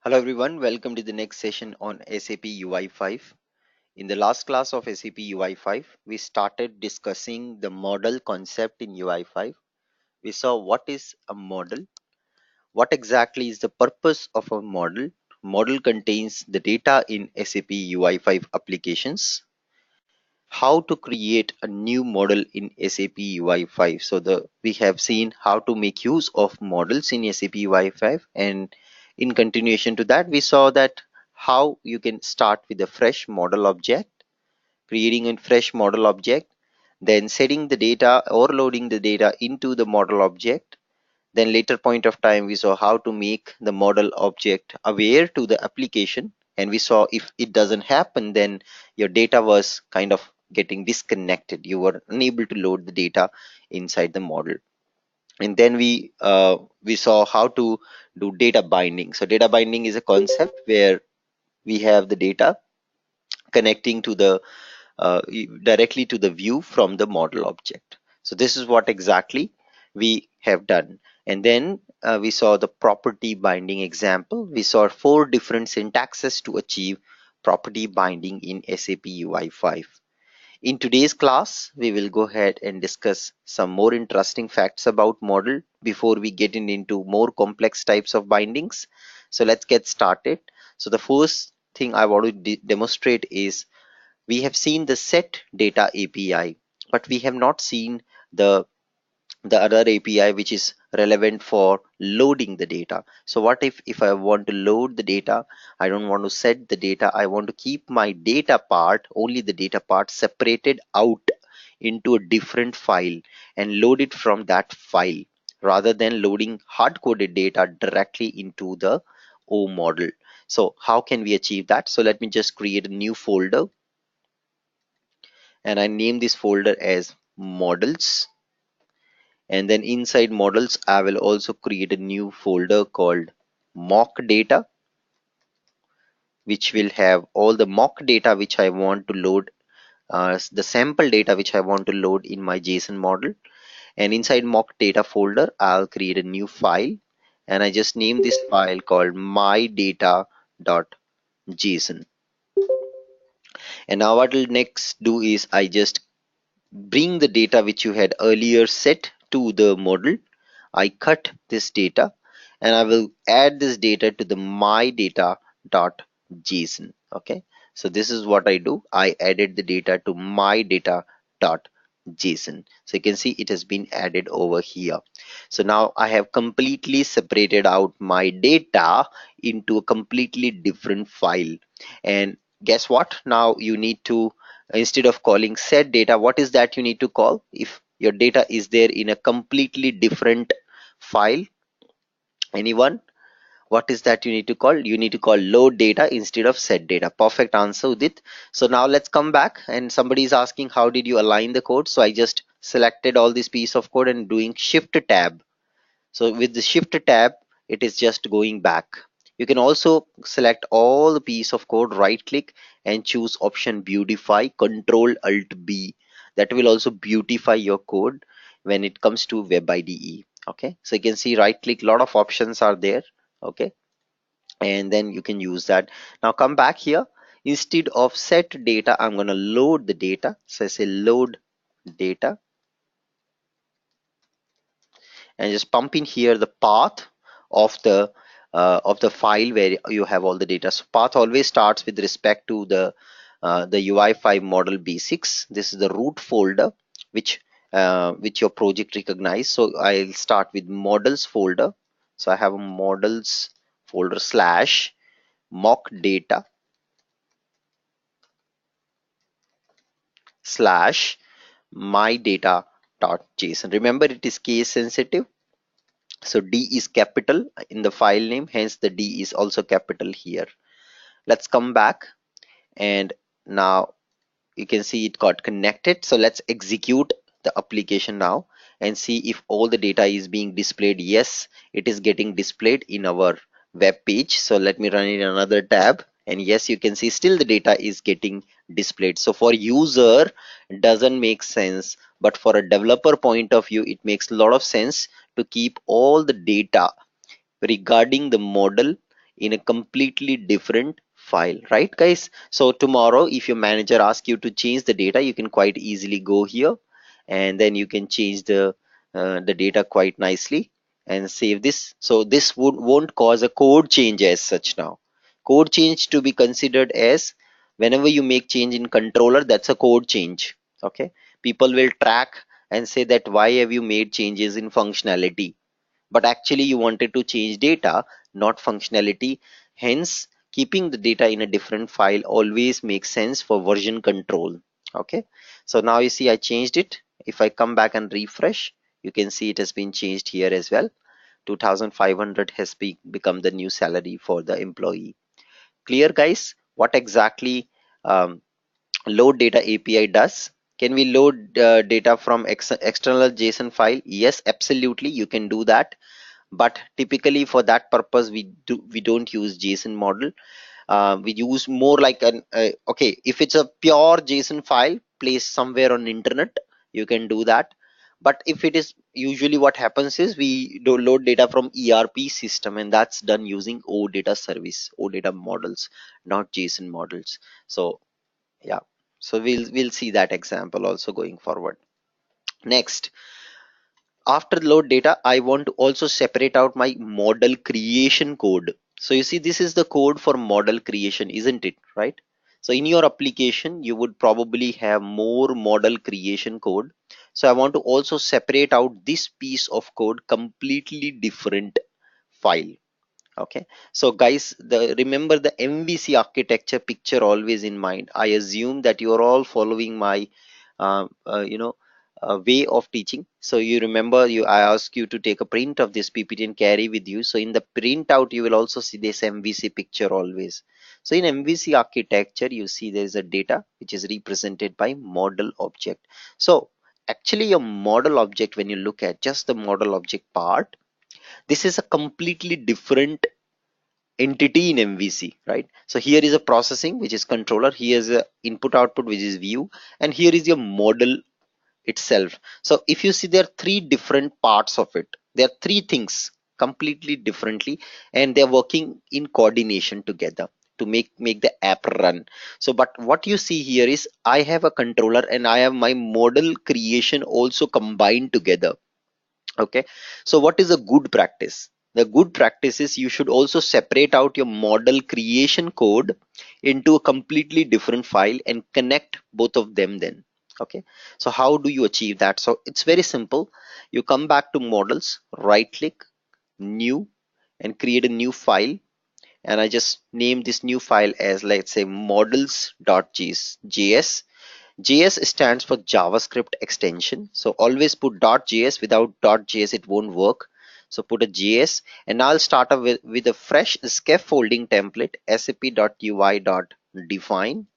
Hello everyone, welcome to the next session on SAP UI5. In the last class of SAP UI5, we started discussing the model concept in UI5. We saw what is a model, what exactly is the purpose of a model. Model contains the data in SAP UI5 applications. How to create a new model in SAP UI5. So we have seen how to make use of models in SAP UI5, and in continuation to that we saw that how you can start with a fresh model object, creating a fresh model object, then setting the data or loading the data into the model object. Then later point of time we saw how to make the model object aware to the application, and we saw if it doesn't happen then your data was kind of getting disconnected, you were unable to load the data inside the model. And then we saw how to do data binding. So data binding is a concept where we have the data connecting to the directly to the view from the model object. So this is what exactly we have done. And then we saw the property binding example. We saw 4 different syntaxes to achieve property binding in SAP UI5. In today's class, we will go ahead and discuss some more interesting facts about model before we get into more complex types of bindings. So let's get started. So the first thing I want to demonstrate is we have seen the set data API, but we have not seen the other API which is relevant for loading the data. So what if I want to load the data, I don't want to set the data, I want to keep my data part, only the data part, separated out into a different file and load it from that file rather than loading hard-coded data directly into the O model. So how can we achieve that? So let me just create a new folder, and I name this folder as models. And then inside models I will also create a new folder called mock data, which will have all the mock data which I want to load, the sample data which I want to load in my JSON model. And inside mock data folder I'll create a new file, and I just name this file called mydata.json. And now what I'll next do is I just bring the data which you had earlier set to the model. I cut this data and I will add this data to the mydata.json. Okay, so this is what I do. I added the data to mydata.json. So you can see it has been added over here. So now I have completely separated out my data into a completely different file. And guess what? Now you need to, instead of calling set data, what is that you need to call? If your data is there in a completely different file, anyone, what is that you need to call? You need to call load data instead of set data. Perfect answer, Udit. So now let's come back, and somebody is asking how did you align the code. So I just selected all this piece of code and doing shift tab. So with the shift tab it is just going back. You can also select all the piece of code, right click and choose option beautify, control alt B. That will also beautify your code when it comes to web IDE. Okay, so you can see right click, lot of options are there. Okay, and then you can use that. Now come back here, instead of set data I'm going to load the data. So I say load data and just pump in here the path of the file where you have all the data. So path always starts with respect to the UI5 model basics. This is the root folder which your project recognize. So I'll start with models folder. So I have a models folder slash mock data slash my data.json. Remember it is case sensitive. So D is capital in the file name, hence the D is also capital here. Let's come back, and now you can see it got connected. So let's execute the application now and see if all the data is being displayed. Yes, it is getting displayed in our web page. So let me run in another tab, and yes, you can see still the data is getting displayed. So for user it doesn't make sense, but for a developer point of view it makes a lot of sense to keep all the data regarding the model in a completely different file, right guys? So tomorrow if your manager asks you to change the data, you can quite easily go here and then you can change the data quite nicely and save this. So this won't cause a code change as such. Now code change to be considered as whenever you make change in controller, that's a code change. Okay, people will track and say that why have you made changes in functionality, but actually you wanted to change data, not functionality. Hence keeping the data in a different file always makes sense for version control. Okay, so now you see I changed it. If I come back and refresh, you can see it has been changed here as well. 2500 has become the new salary for the employee. Clear guys, what exactly um, load data API does? Can we load data from external JSON file? Yes, absolutely, you can do that, but typically for that purpose we don't use JSON model. We use more like an okay, if it's a pure JSON file placed somewhere on internet, you can do that. But if it is, usually what happens is we do load data from ERP system, and that's done using OData service, OData models, not JSON models. So yeah, so we'll see that example also going forward. Next, after load data, I want to also separate out my model creation code. So you see this is the code for model creation, isn't it, right? So in your application you would probably have more model creation code. So I want to also separate out this piece of code completely different file. Okay, so guys, remember the MVC architecture picture always in mind. I assume that you are all following my uh, uh, you know way of teaching. So you remember, I ask you to take a print of this PPT and carry with you. So in the printout you will also see this MVC picture always. So in MVC architecture you see there is a data which is represented by model object. So actually your model object, when you look at just the model object part, this is a completely different entity in MVC, right? So here is a processing, which is controller. Here is a input output, which is view, and here is your model itself. So if you see, there are three different parts of it. There are three things completely differently, and they're working in coordination together to make the app run. So but what you see here is I have a controller and I have my model creation also combined together. Okay, so what is a good practice? The good practice is you should also separate out your model creation code into a completely different file and connect both of them then. Okay, so how do you achieve that? So it's very simple. You come back to models, right click, new, and create a new file. And I just name this new file as, let's say, models.js. JS stands for JavaScript extension. So always put .js. Without .js it won't work. So put a JS, and I'll start off with a fresh scaffolding template, sap.ui.define.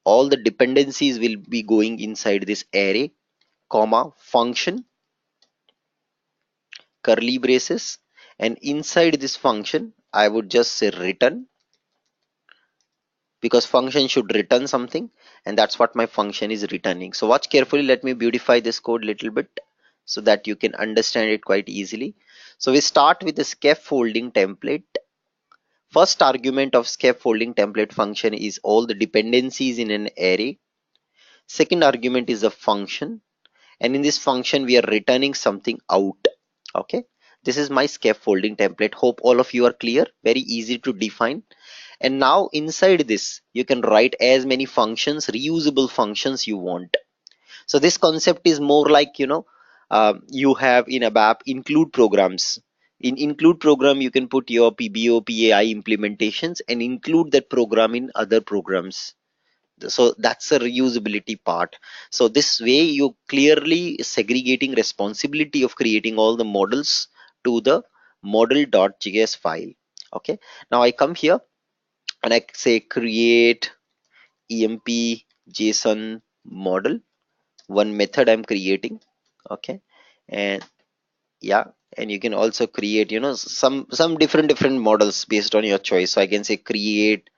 All the dependencies will be going inside this array, comma, function, curly braces, and inside this function I would just say return, because function should return something, and that's what my function is returning. So watch carefully, let me beautify this code little bit so that you can understand it quite easily. So we start with the scaffolding template. First argument of scaffolding template function is all the dependencies in an array. Second argument is a function, and in this function we are returning something out. Okay, this is my scaffolding template. Hope all of you are clear. Very easy to define. And now inside this you can write as many functions, reusable functions you want. So this concept is more like, you have in ABAP include programs. In include program you can put your PBO PAI implementations and include that program in other programs. So that's a reusability part. So this way you clearly segregating responsibility of creating all the models to the model.js file. Okay, now I come here and I say create emp JSON model, one method I'm creating. Okay, and yeah, and you can also create, some different models based on your choice. So I can say create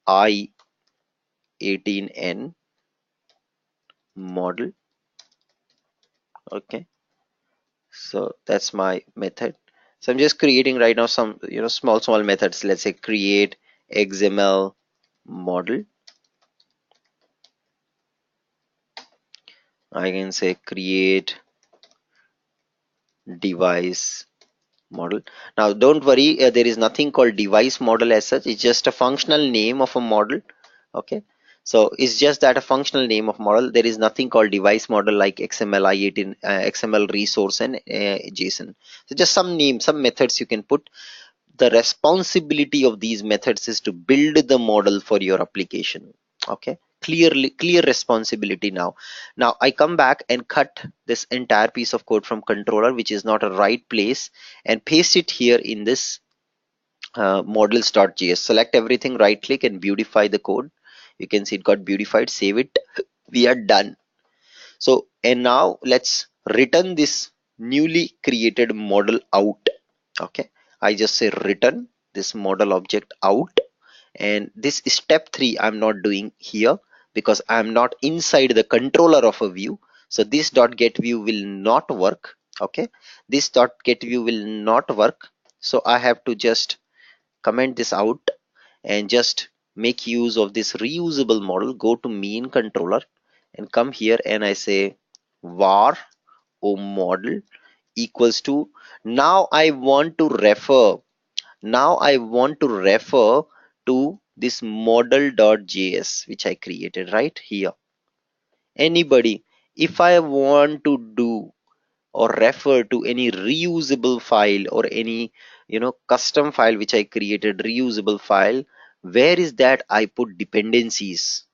I18N model. Okay, so that's my method. So I'm just creating right now some small methods. Let's say create XML model. I can say create device model. Now don't worry, there is nothing called device model as such. It's just a functional name of a model. Okay, so it's just that a functional name of model. There is nothing called device model like XML i18, XML resource, and JSON. So just some name, some methods you can put. The responsibility of these methods is to build the model for your application. Okay, clear responsibility. Now I come back and cut this entire piece of code from controller, which is not a right place, and paste it here in this models.js. Select everything, right click, and beautify the code. You can see it got beautified. Save it. We are done. So and now let's return this newly created model out. Okay, I just say return this model object out, and this is step 3 I'm not doing here because I'm not inside the controller of a view. So this dot get view will not work. Okay, this dot get view will not work. So I have to just comment this out and just make use of this reusable model. Go to main controller and come here, and I say var o model equals to, now I want to refer to this model.js which I created right here. Anybody, if I want to do or refer to any reusable file or any custom file which I created, reusable file, where is that I put dependencies?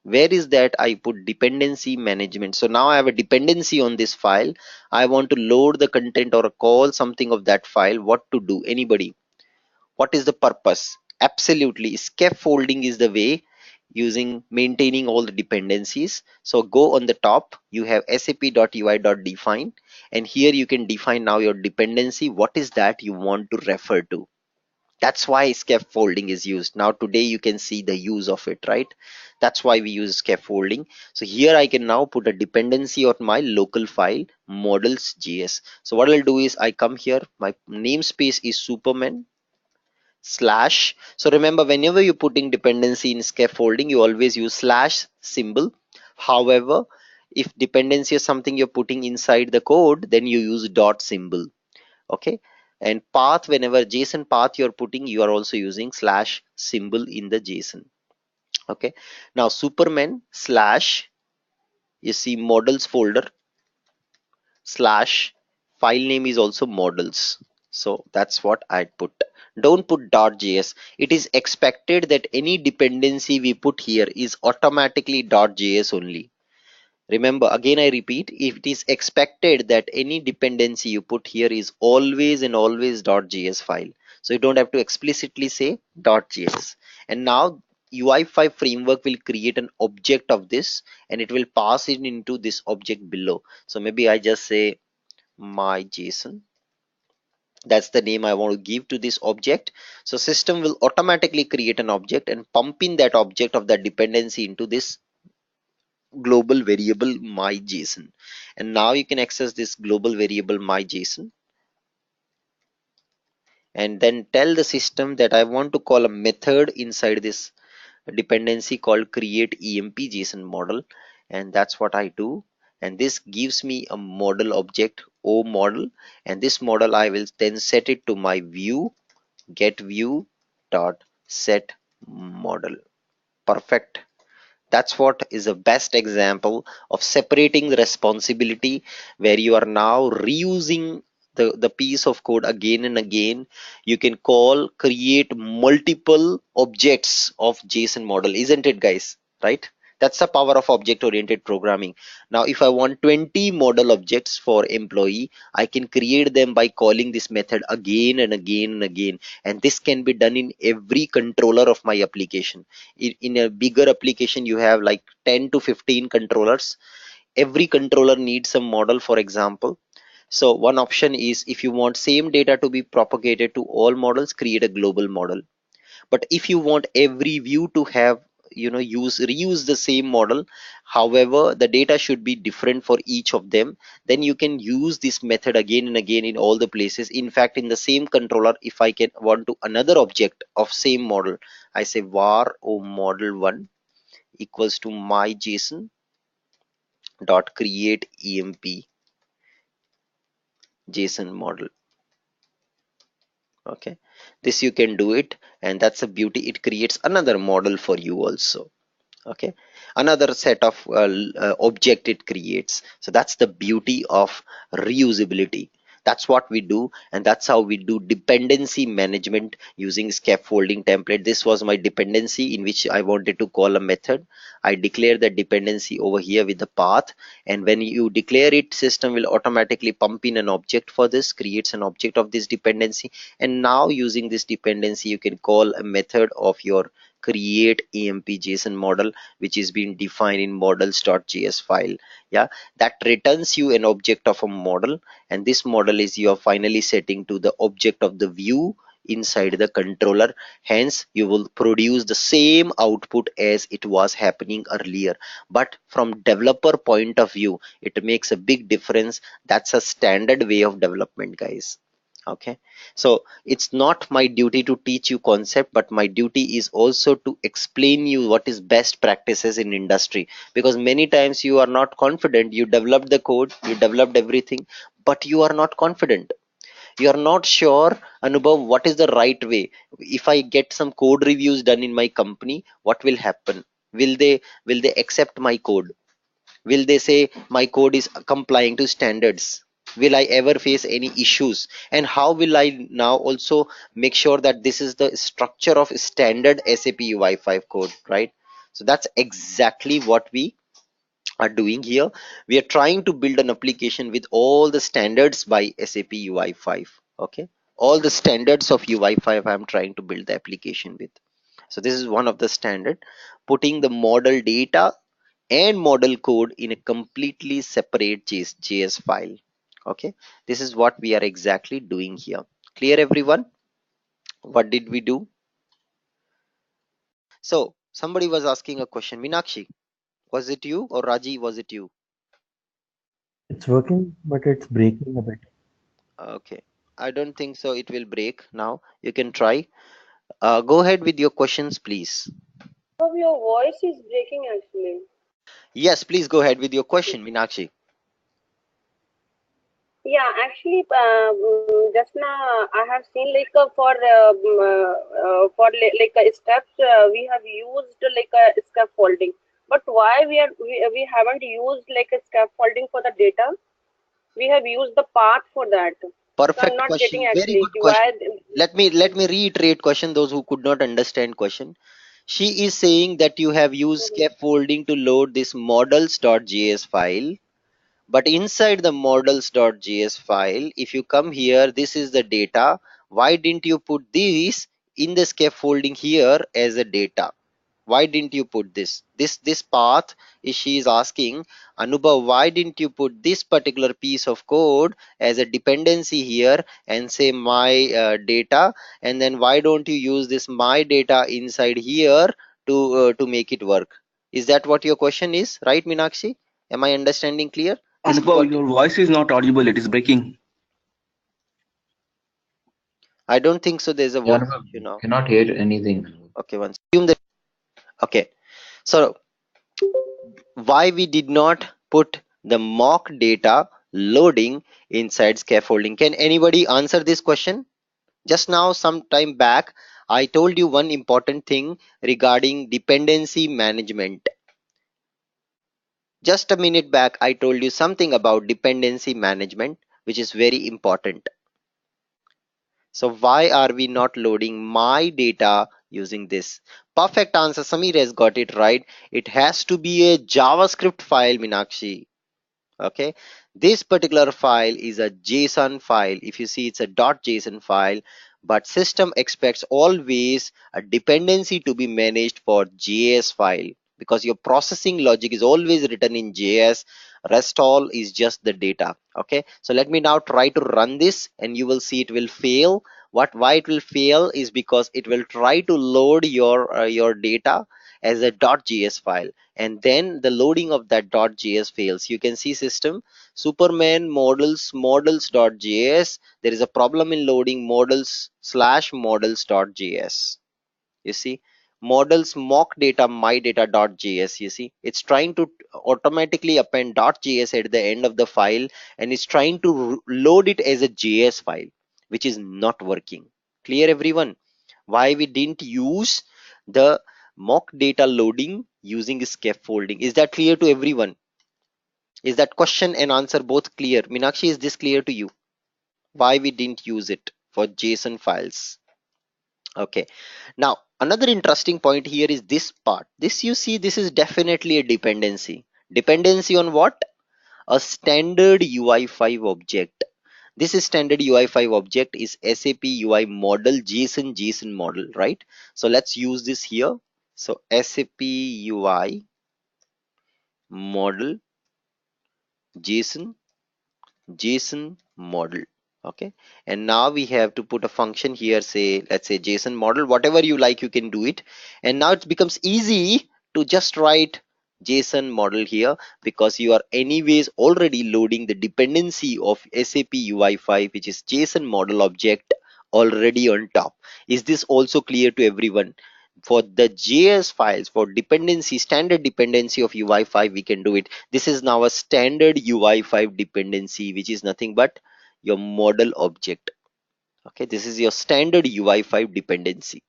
Where is that I put dependency management? So now I have a dependency on this file. I want to load the content or call something of that file. What to do? Anybody? What is the purpose? Absolutely, scaffolding is the way, using maintaining all the dependencies. So go on the top, you have sap.ui.define, and here you can define now your dependency. What is that you want to refer to? That's why scaffolding is used. Now today you can see the use of it, right? That's why we use scaffolding. So here I can now put a dependency on my local file models.js. So what I'll do is I come here, my namespace is superman slash. So remember, whenever you're putting dependency in scaffolding, you always use slash symbol. However, if dependency is something you're putting inside the code, then you use dot symbol. Okay, and path, whenever JSON path you're putting, you are also using slash symbol in the JSON. Okay, now superman slash, you see models folder slash, file name is also models. So that's what I put. Don't put .js. It is expected that any dependency we put here is automatically .js only. Remember, again I repeat, if it is expected that any dependency you put here is always and always .js file. So you don't have to explicitly say .js. And now UI5 framework will create an object of this, and it will pass it into this object below. So maybe I just say my JSON. That's the name I want to give to this object. So system will automatically create an object and pump in that object of that dependency into this global variable my JSON. And now you can access this global variable my JSON and then tell the system that I want to call a method inside this dependency called create emp JSON model, and that's what I do. And this gives me a model object o model, and this model I will then set it to my view get view dot set model. Perfect. That's what is the best example of separating the responsibility, where you are now reusing the piece of code again and again. You can call create multiple objects of JSON model, isn't it guys? Right? That's the power of object oriented programming. Now if I want 20 model objects for employee, I can create them by calling this method again and again and again, and this can be done in every controller of my application. In a bigger application you have like 10 to 15 controllers. Every controller needs some model, for example. So one option is, if you want same data to be propagated to all models, create a global model. But if you want every view to have reuse the same model. However, the data should be different for each of them. Then you can use this method again and again in all the places. In fact, in the same controller, if I can want to another object of same model, I say var o model1 equals to my JSON dot create emp JSON model. Okay, this you can do it, and that's a beauty. It creates another model for you also. Okay, another set of object it creates. So that's the beauty of reusability. That's what we do, and that's how we do dependency management using scaffolding template. This was my dependency in which I wanted to call a method. I declare the dependency over here with the path, and when you declare it, system will automatically pump in an object for this, creates an object of this dependency. And now using this dependency, you can call a method of your create emp JSON model, which is being defined in models.js file. Yeah, that returns you an object of a model, and this model is you are finally setting to the object of the view inside the controller. Hence you will produce the same output as it was happening earlier. But from developer point of view, it makes a big difference. That's a standard way of development, guys. Okay, so it's not my duty to teach you concept, but my duty is also to explain you what is best practices in industry, because many times you are not confident. You developed the code, you developed everything, but you are not confident. You are not sure, Anubhav, what is the right way. If I get some code reviews done in my company, what will happen? Will they accept my code? Will they say my code is complying to standards? Will I ever face any issues? And how will I now also make sure that this is the structure of standard SAP UI5 code, right? So that's exactly what we are doing here. We are trying to build an application with all the standards by SAP UI5. Okay, all the standards of UI5 I'm trying to build the application with. So this is one of the standard, putting the model data and model code in a completely separate JS file. Okay, this is what we are exactly doing here. Clear, everyone? What did we do? So somebody was asking a question. Minakshi, was it you, or Raji, was it you? It's working, but it's breaking a bit. Okay, I don't think so it will break now. You can try. Go ahead with your questions, please. Of your voice is breaking actually. Yes, please go ahead with your question, Minakshi. Yeah, actually, just now I have seen like like steps we have used like a scaffolding, but why we haven't used like a scaffolding for the data? We have used the path for that. So I'm Perfect not getting question, very actually good question. why. Let me reiterate question, those who could not understand question. She is saying that you have used Mhm. scaffolding to load this models.js file, but inside the models.js file, if you come here, this is the data. Why didn't you put these in the scaffolding here as a data? Why didn't you put this path? Is she is asking, Anubhav, why didn't you put this particular piece of code as a dependency here and say my data, and then why don't you use this my data inside here to make it work? Is that what your question is, right, Minakshi? Am I understanding clear? This is Anubhav, what your voice is not audible. It is breaking. I don't think so. There's a Yeah, voice no, issue now. cannot hear anything. Okay, once assume that. Okay, so why we did not put the mock data loading inside scaffolding? Can anybody answer this question? Just now, some time back, I told you one important thing regarding dependency management. Just a minute back, I told you something about dependency management, which is very important. So why are we not loading my data using this? Perfect answer. Samir has got it right. It has to be a JavaScript file, Minakshi. Okay, this particular file is a JSON file. If you see, it's a .json file, but system expects always a dependency to be managed for JS file, because your processing logic is always written in JS. Rest all is just the data. Okay, so let me now try to run this, and you will see it will fail. Why it will fail is because it will try to load your data, as a .js file, and then the loading of that .js fails. You can see system Superman models.js. There is a problem in loading models/models.js. You see, models mock data my data.js. You see, it's trying to automatically append .js at the end of the file, and it's trying to load it as a JS file, which is not working. Clear, everyone? Why we didn't use the mock data loading using scaffolding? Is that clear to everyone? Is that question and answer both clear? Meenakshi, is this clear to you? Why we didn't use it for JSON files? Okay. Now, another interesting point here is this part. This, you see, this is definitely a dependency. Dependency on what? A standard UI5 object. This is standard UI5 object is SAP UI model JSON model, right? So let's use this here. So SAP UI model JSON model. Okay, and now we have to put a function here, say, let's say JSON model, whatever you like, you can do it. And now it becomes easy to just write JSON model here, because you are anyways already loading the dependency of SAP UI5, which is JSON model object, already on top. Is this also clear to everyone? For the JS files, for dependency, standard dependency of UI5, we can do it. This is now a standard UI5 dependency, which is nothing but your model object. Okay, this is your standard UI5 dependency,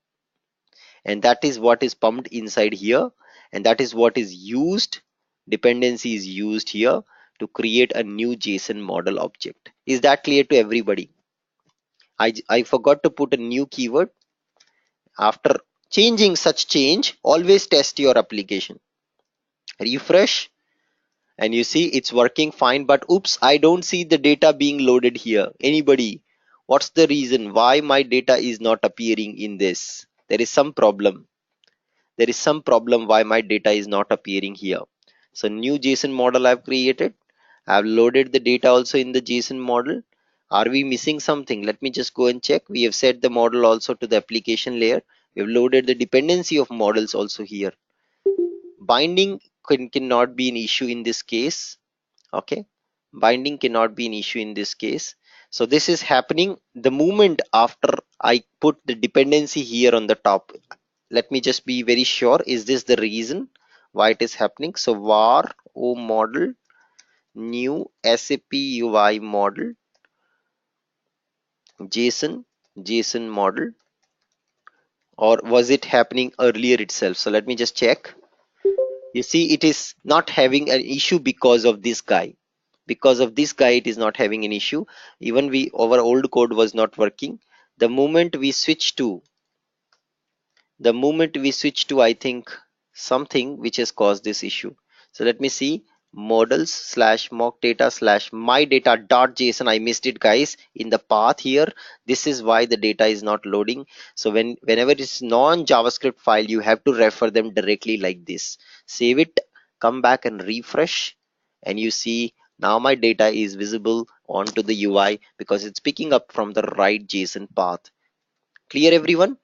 and that is what is pumped inside here, and that is what is used. Dependency is used here to create a new JSON model object. Is that clear to everybody? I forgot to put a new keyword. After changing such change, always test your application. Refresh, and you see it's working fine, but oops, I don't see the data being loaded here. Anybody? What's the reason why my data is not appearing in this? There is some problem. There is some problem why my data is not appearing here. So new JSON model I've created. I've loaded the data also in the JSON model. Are we missing something? Let me just go and check. We have set the model also to the application layer. We've loaded the dependency of models also here. Binding cannot be an issue in this case. Okay, binding cannot be an issue in this case. So this is happening the moment after I put the dependency here on the top. Let me just be very sure, is this the reason why it is happening? So var o model new SAP UI model JSON model, or was it happening earlier itself? So let me just check. You see, it is not having an issue because of this guy. Because of this guy, it is not having an issue. Even our old code was not working. The moment we switch to I think something which has caused this issue. So let me see, models slash mock data slash my data dot JSON. I missed it, guys, in the path here. This is why the data is not loading. So whenever it's non-JavaScript file, you have to refer them directly like this. Save it, come back and refresh, and you see now my data is visible onto the UI because it's picking up from the right JSON path. Clear, everyone?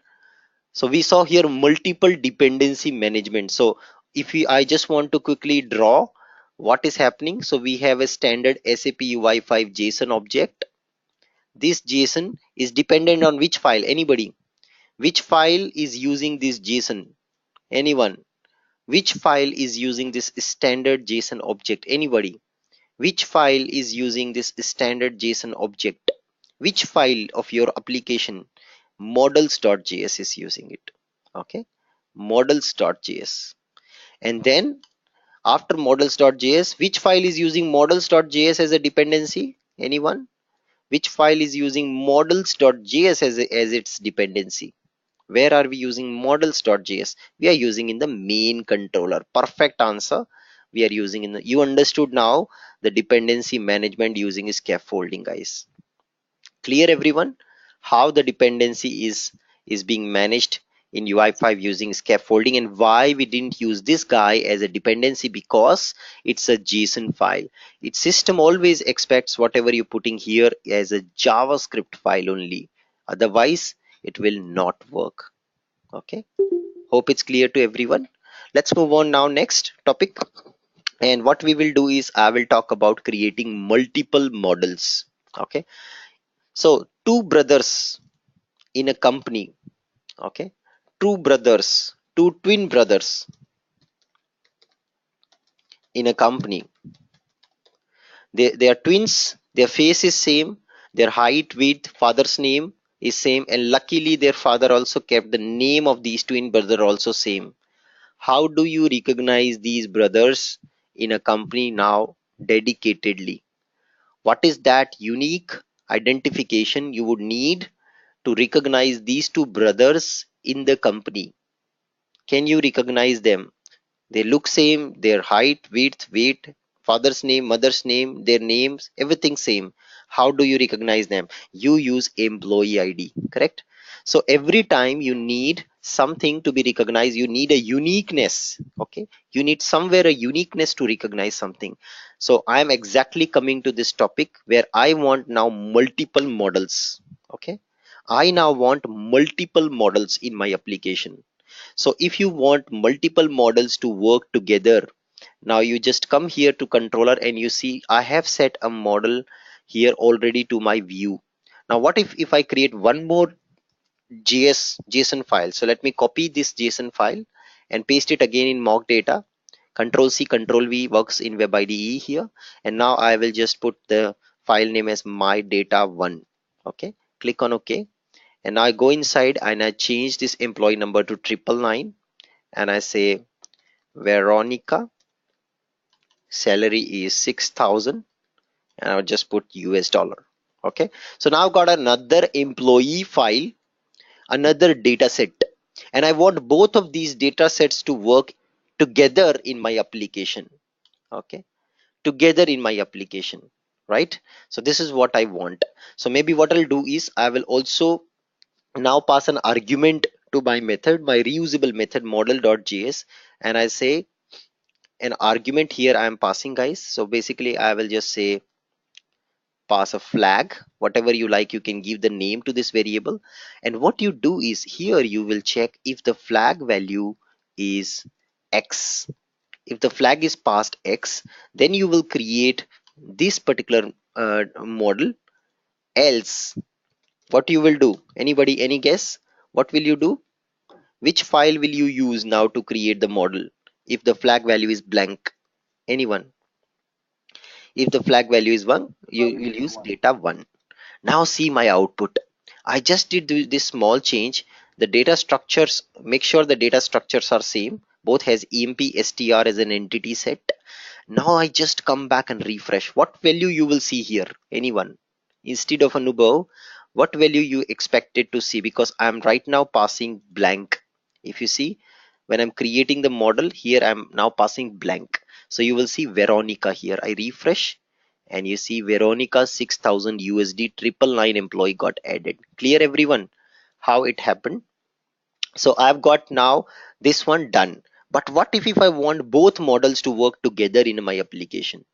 So we saw here multiple dependency management. So if I just want to quickly draw what is happening. So we have a standard SAP UI5 JSON object. This JSON is dependent on which file? Anybody? Which file is using this JSON? Anyone? Which file is using this standard JSON object? Anybody? Which file is using this standard JSON object? Which file of your application? Models.js is using it. Okay, models.js. And then after models.js, which file is using models.js as a dependency? Anyone? Which file is using models.js as its dependency? Where are we using models.js? We are using in the main controller. Perfect answer. We are using in the, you understood now the dependency management using scaffolding, guys. Clear, everyone? How the dependency is being managed in UI5 using scaffolding, and why we didn't use this guy as a dependency? Because it's a JSON file. Its system always expects whatever you're putting here as a JavaScript file only. Otherwise, it will not work. Okay. Hope it's clear to everyone. Let's move on now. Next topic. And what we will do is I will talk about creating multiple models. Okay. So two brothers in a company. Okay. Two twin brothers in a company. They are twins. Their face is same. Their height, weight, father's name is same. And luckily their father also kept the name of these twin brother also same. How do you recognize these brothers in a company now dedicatedly? What is that unique identification you would need to recognize these two brothers in the company? Can you recognize them? They look same, their height, weight, father's name, mother's name, their names, everything same. How do you recognize them? You use employee ID, correct? So every time you need something to be recognized, you need a uniqueness. Okay, you need somewhere a uniqueness to recognize something. So I am exactly coming to this topic where I want now multiple models. Okay, I now want multiple models in my application. So if you want multiple models to work together, now you just come here to controller and you see I have set a model here already to my view. Now what if I create one more JSON file? So let me copy this JSON file and paste it again in mock data. Control C, Control V works in Web IDE here. And now I will just put the file name as my data one. Okay, click on OK. And now I go inside and I change this employee number to 999 and I say Veronica, salary is 6,000 and I'll just put US dollar. Okay, so now I've got another employee file, another data set, and I want both of these data sets to work together in my application. Okay, together in my application, right? So this is what I want. So maybe what I'll do is I will also now pass an argument to my method, my reusable method model.js, and I say an argument here I am passing, guys. So basically I will just say pass a flag, whatever you like, you can give the name to this variable. And what you do is here you will check if the flag value is X. If the flag is passed X, then you will create this particular model. Else what you will do? Anybody, any guess? What will you do? Which file will you use now to create the model if the flag value is blank? Anyone? If the flag value is 1, you will use data 1. Now see my output. I just did this small change. The data structures, make sure the data structures are same. Both has emp str as an entity set. Now I just come back and refresh. What value you will see here? Anyone? Instead of Anubhav, what value you expected to see? Because I am right now passing blank. If you see, when I'm creating the model here, I'm now passing blank. So you will see Veronica here. I refresh and you see Veronica 6,000 USD 999 employee got added. Clear everyone how it happened? So I've got now this one done. But what if I want both models to work together in my application?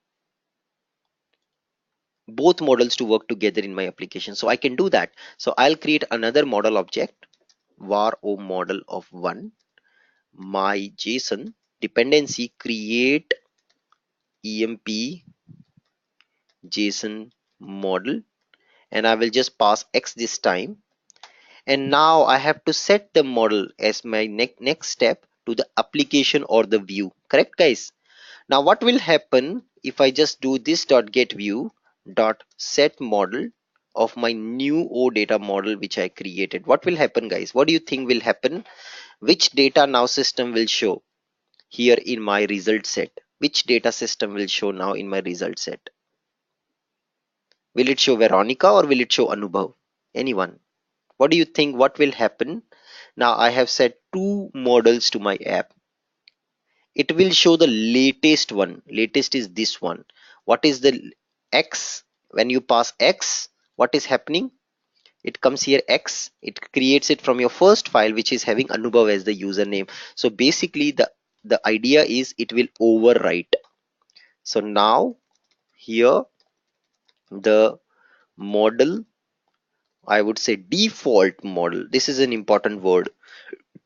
Both models to work together in my application. So I can do that. So I'll create another model object var o model of 1 my JSON dependency create emp JSON model, and I will just pass X this time. And now I have to set the model as my next step to the application or the view. Correct, guys? Now what will happen if I just do this dot get view dot set model of my new OData model which I created? What will happen, guys? What do you think will happen? Which data now system will show here in my result set? Which data system will show now in my result set? Will it show Veronica or will it show Anubhav? Anyone? What do you think? What will happen? Now I have set two models to my app. It will show the latest one. Latest is this one. What is the X? When you pass X, what is happening? It comes here X. It creates it from your first file, which is having Anubhav as the username. So basically the idea is it will overwrite. So now here the model, I would say default model. This is an important word.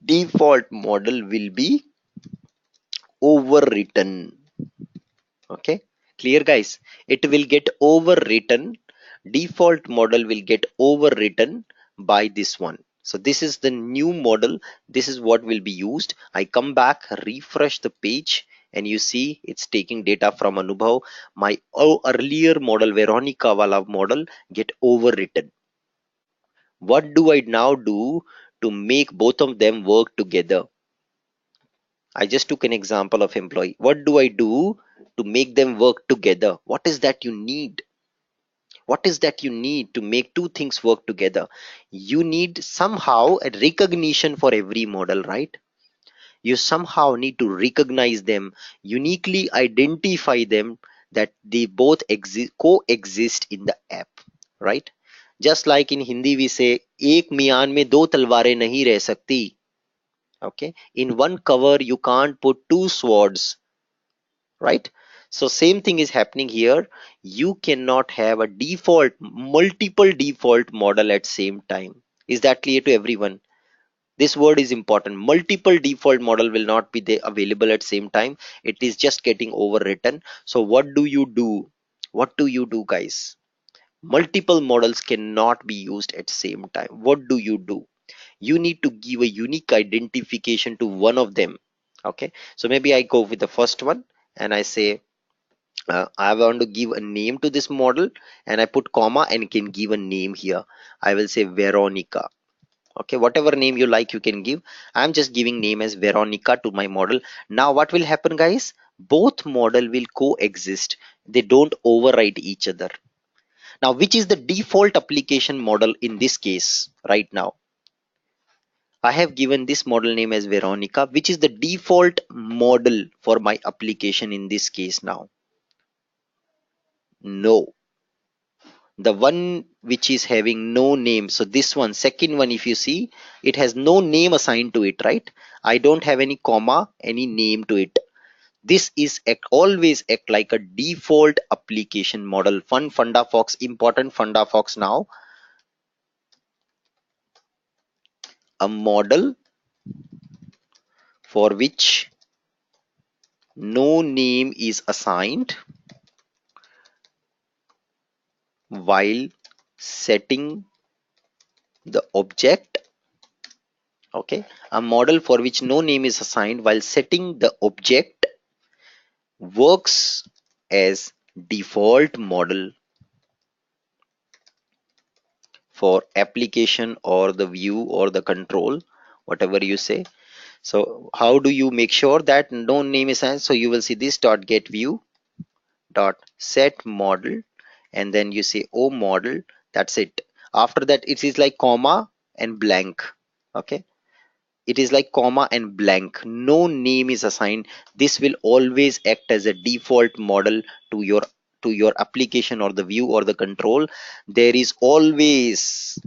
Default model will be overwritten. Okay, clear guys? It will get overwritten. Default model will get overwritten by this one. So this is the new model. This is what will be used. I come back, refresh the page, and you see it's taking data from Anubhav. My earlier model, Veronica wala model, get overwritten. What do I now do to make both of them work together? I just took an example of employee. What do I do to make them work together? What is that you need? What is that you need to make two things work together? You need somehow a recognition for every model, right? You somehow need to recognize them, uniquely identify them, that they both coexist in the app, right? Just like in Hindi we say, एक मियान में दो तलवारें नहीं रह सकती. Okay, in one cover you can't put two swords, right? So same thing is happening here. You cannot have a default, multiple default model at same time. Is that clear to everyone? This word is important. Multiple default model will not be there available at same time. It is just getting overwritten. So what do you do? What do you do, guys? Multiple models cannot be used at same time. What do? You need to give a unique identification to one of them. Okay, so maybe I go with the first one and I say I want to give a name to this model, and I put comma and can give a name here. I will say Veronica. Okay, whatever name you like you can give. I'm just giving name as Veronica to my model. Now what will happen, guys? Both model will coexist. They don't override each other. Now which is the default application model in this case right now? I have given this model name as Veronica, which is the default model for my application in this case now. No, the one which is having no name. So this one, second one, if you see, it has no name assigned to it, right? I don't have any comma, any name to it. This is always act like a default application model. Fun funda fox, important funda fox now. A model for which no name is assigned while setting the object. Okay, a model for which no name is assigned while setting the object works as default model for application or the view or the control, whatever you say. So how do you make sure that no name is assigned? So you will see this dot get view dot set model, and then you say o model. That's it. After that it is like comma and blank. Okay, it is like comma and blank, no name is assigned. This will always act as a default model to your application or the view or the control. There is always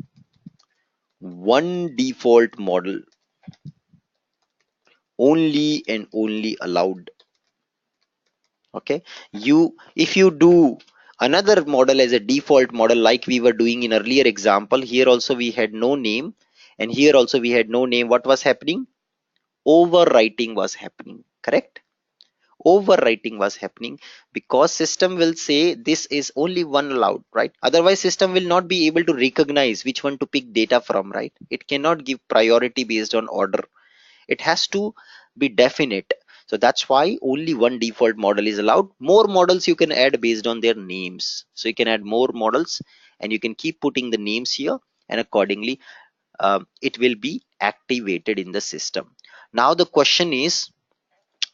one default model, only and only allowed. Okay, if you do another model as a default model, like we were doing in earlier example, here also we had no name, and here also we had no name. What was happening? Overwriting was happening, correct? Overwriting was happening, because system will say this is only one allowed, right? Otherwise system will not be able to recognize which one to pick data from, right? It cannot give priority based on order. It has to be definite. So that's why only one default model is allowed. More models you can add based on their names. So you can add more models and you can keep putting the names here, and accordingly it will be activated in the system. Now the question is,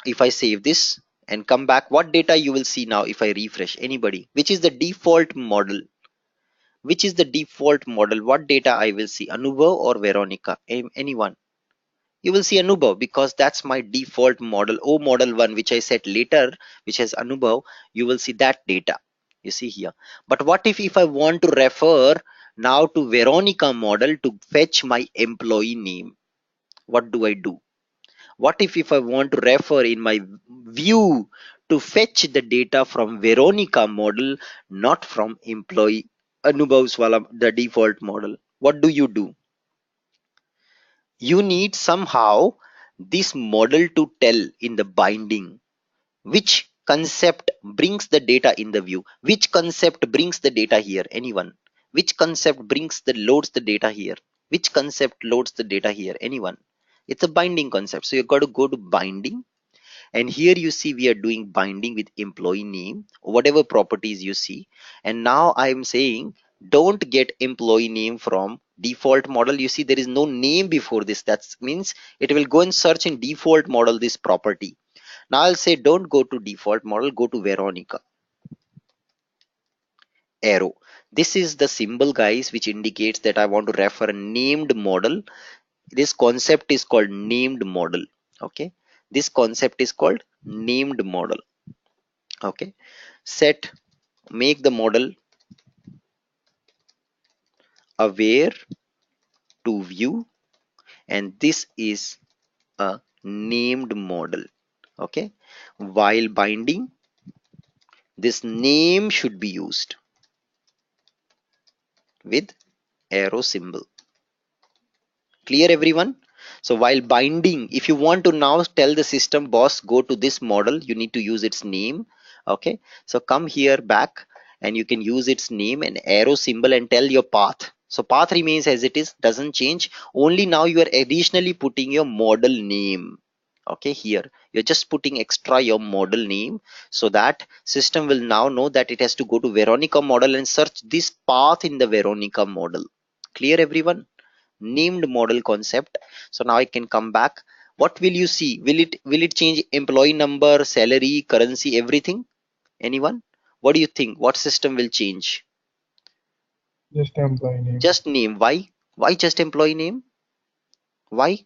if I save this and come back, what data you will see now if I refresh? Anybody? Which is the default model? Which is the default model? What data I will see? Anubhav or Veronica? Anyone? You will see Anubhav, because that's my default model. O model 1, which I set later, which has Anubhav, you will see that data. You see here. But what if I want to refer now to Veronica model to fetch my employee name? What do I do? What if I want to refer in my view to fetch the data from Veronica model, not from employee Anubhav's wala, the default model? What do? You need somehow this model to tell in the binding which concept brings the data in the view, which concept brings the data here, anyone, which concept brings the loads the data here, which concept loads the data here, anyone. It's a binding concept, so you got to go to binding, and here you see we are doing binding with employee name, whatever properties you see. And now I'm saying don't get employee name from default model. You see there is no name before this. That means it will go and search in default model this property. Now I'll say don't go to default model, go to Veronica. Arrow. This is the symbol, guys, which indicates that I want to refer a named model. This concept is called named model. Okay, this concept is called named model. Okay, set, make the model aware to view, and this is a named model. Okay, while binding, this name should be used with arrow symbol. Clear, everyone? So while binding, if you want to now tell the system boss go to this model, you need to use its name. Okay, so come here back and you can use its name and arrow symbol and tell your path. So path remains as it is, doesn't change. Only now you are additionally putting your model name. Okay, here you're just putting extra your model name, so that system will now know that it has to go to Veronica model and search this path in the Veronica model. Clear, everyone? Named model concept. So now I can come back. What will you see? Will it change employee number, salary, currency, everything? Anyone? What do you think? What system will change? Just employee name. Just name. Why just employee name? Why?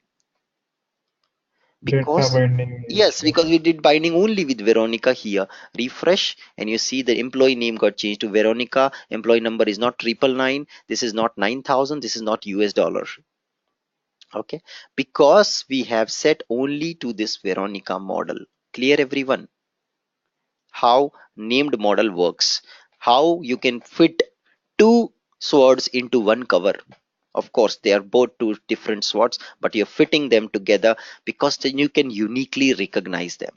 Because Data binding. yes, because we did binding only with Veronica here. Refresh and you see the employee name got changed to Veronica. Employee number is not 999. This is not 9,000. This is not US dollar. Okay, because we have set only to this Veronica model. Clear, everyone? How named model works, how you can fit two swords into one cover. Of course they are both two different swords, but you're fitting them together because then you can uniquely recognize them.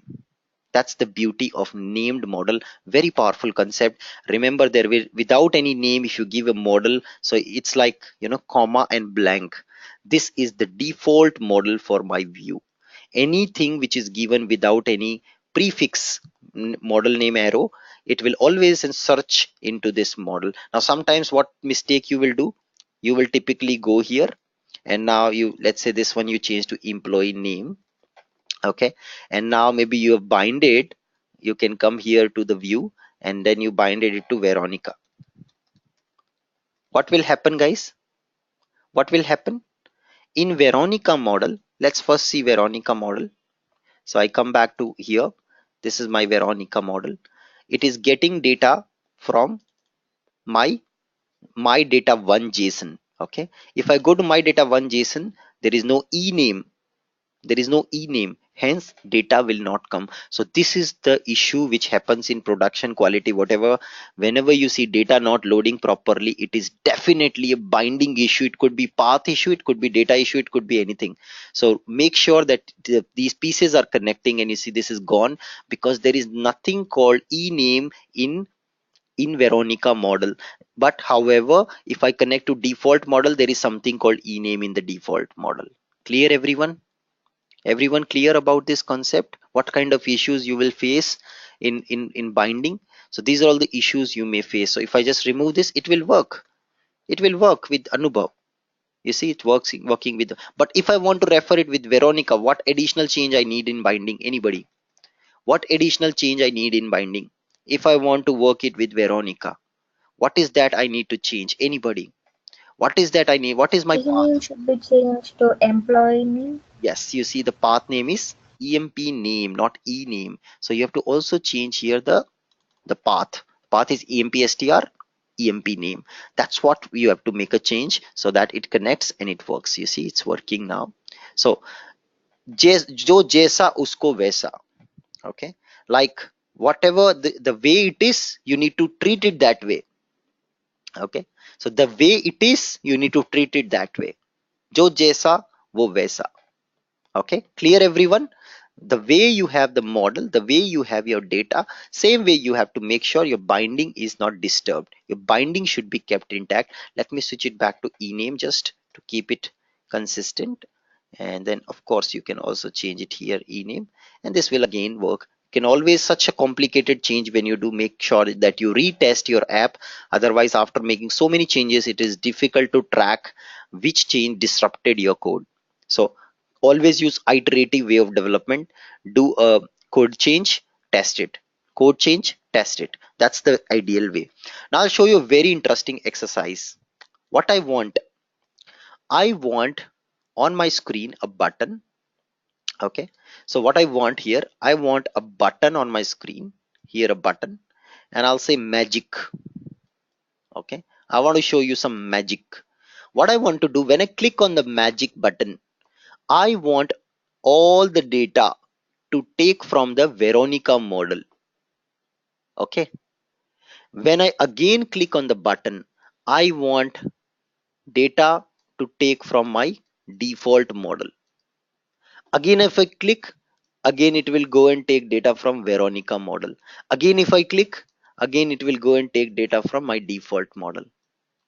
That's the beauty of named model. Very powerful concept. Remember, there will, without any name, if you give a model, so it's like, you know, comma and blank. This is the default model for my view. Anything which is given without any prefix, model name arrow, it will always search into this model. Now sometimes what mistake you will do, you will typically go here and now you, let's say this one you change to employee name. Okay, and now maybe you have binded, you can come here to the view and then you binded it to Veronica. What will happen, guys? What will happen in Veronica model? Let's first see Veronica model. So I come back to here. This is my Veronica model. It is getting data from my data 1 JSON. Okay, if I go to my data 1 JSON, there is no e name, hence data will not come. So this is the issue which happens in production quality. Whatever, whenever you see data not loading properly, it is definitely a binding issue. It could be path issue, it could be data issue, it could be anything. So make sure that these pieces are connecting, and you see this is gone because there is nothing called e name in Veronica model. But however, if I connect to default model, there is something called e name in the default model. Clear, everyone? Everyone clear about this concept? What kind of issues you will face in binding? So these are all the issues you may face. So if I just remove this, it will work. It will work with Anubhav. You see, it works working with. But if I want to refer it with Veronica, what additional change I need in binding? Anybody? What additional change I need in binding? If I want to work it with Veronica, what is that I need to change? Anybody? What is that I need? What is my path? Name should be changed to employee name. Yes, you see the path name is emp name, not e name. So you have to also change here the path. Path is empstr, emp name. That's what you have to make a change so that it connects and it works. You see, it's working now. So jo jaisa usko vaisa. Okay, like whatever the way it is, you need to treat it that way. Okay, so the way it is, you need to treat it that way. Jo jaisa wo vaisa. Okay, clear everyone? The way you have the model, the way you have your data, same way you have to make sure your binding is not disturbed. Your binding should be kept intact. Let me switch it back to ename just to keep it consistent. And then of course you can also change it here, ename, and this will again work. You can always such a complicated change when you do, make sure that you retest your app. Otherwise, after making so many changes, it is difficult to track which change disrupted your code. So always use iterative way of development. Do a code change, test it, code change, test it. That's the ideal way. Now I'll show you a very interesting exercise. What I want on my screen a button. Okay, so what I want here, I want a button on my screen here, a button, and I'll say magic. Okay, I want to show you some magic. What I want to do, when I click on the magic button, I want all the data to take from the Veronica model. Okay, when I again click on the button, I want data to take from my default model. Again, if I click, again it will go and take data from Veronica model. Again, if I click, again it will go and take data from my default model.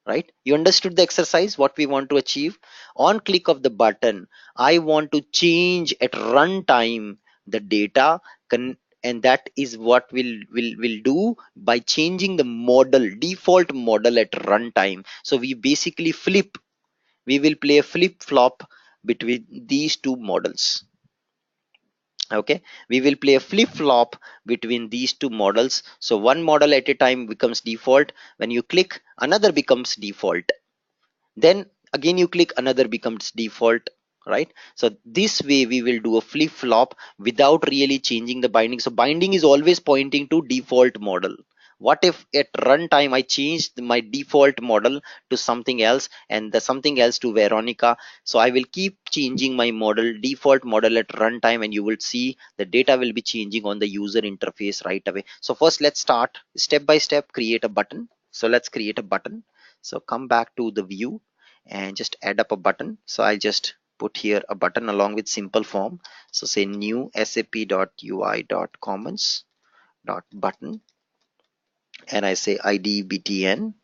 Right? You understood the exercise, what we want to achieve? On click of the button, I want to change at runtime the data, and that is what we'll do by changing the model, default model at runtime. So we basically we will play a flip flop between these two models. Okay, we will play a flip flop between these two models. So one model at a time becomes default. When you click, another becomes default. Then again you click, another becomes default. Right? So this way we will do a flip flop without really changing the binding. So binding is always pointing to default model. What if at runtime I changed my default model to something else, and the something else to Veronica? So I will keep changing my model, default model at runtime, and you will see the data will be changing on the user interface right away. So first let's start step by step, create a button. So let's create a button. So come back to the view and just add up a button. So I'll just put here a button along with simple form. So say new sap.ui.commons.button, and I say id btn,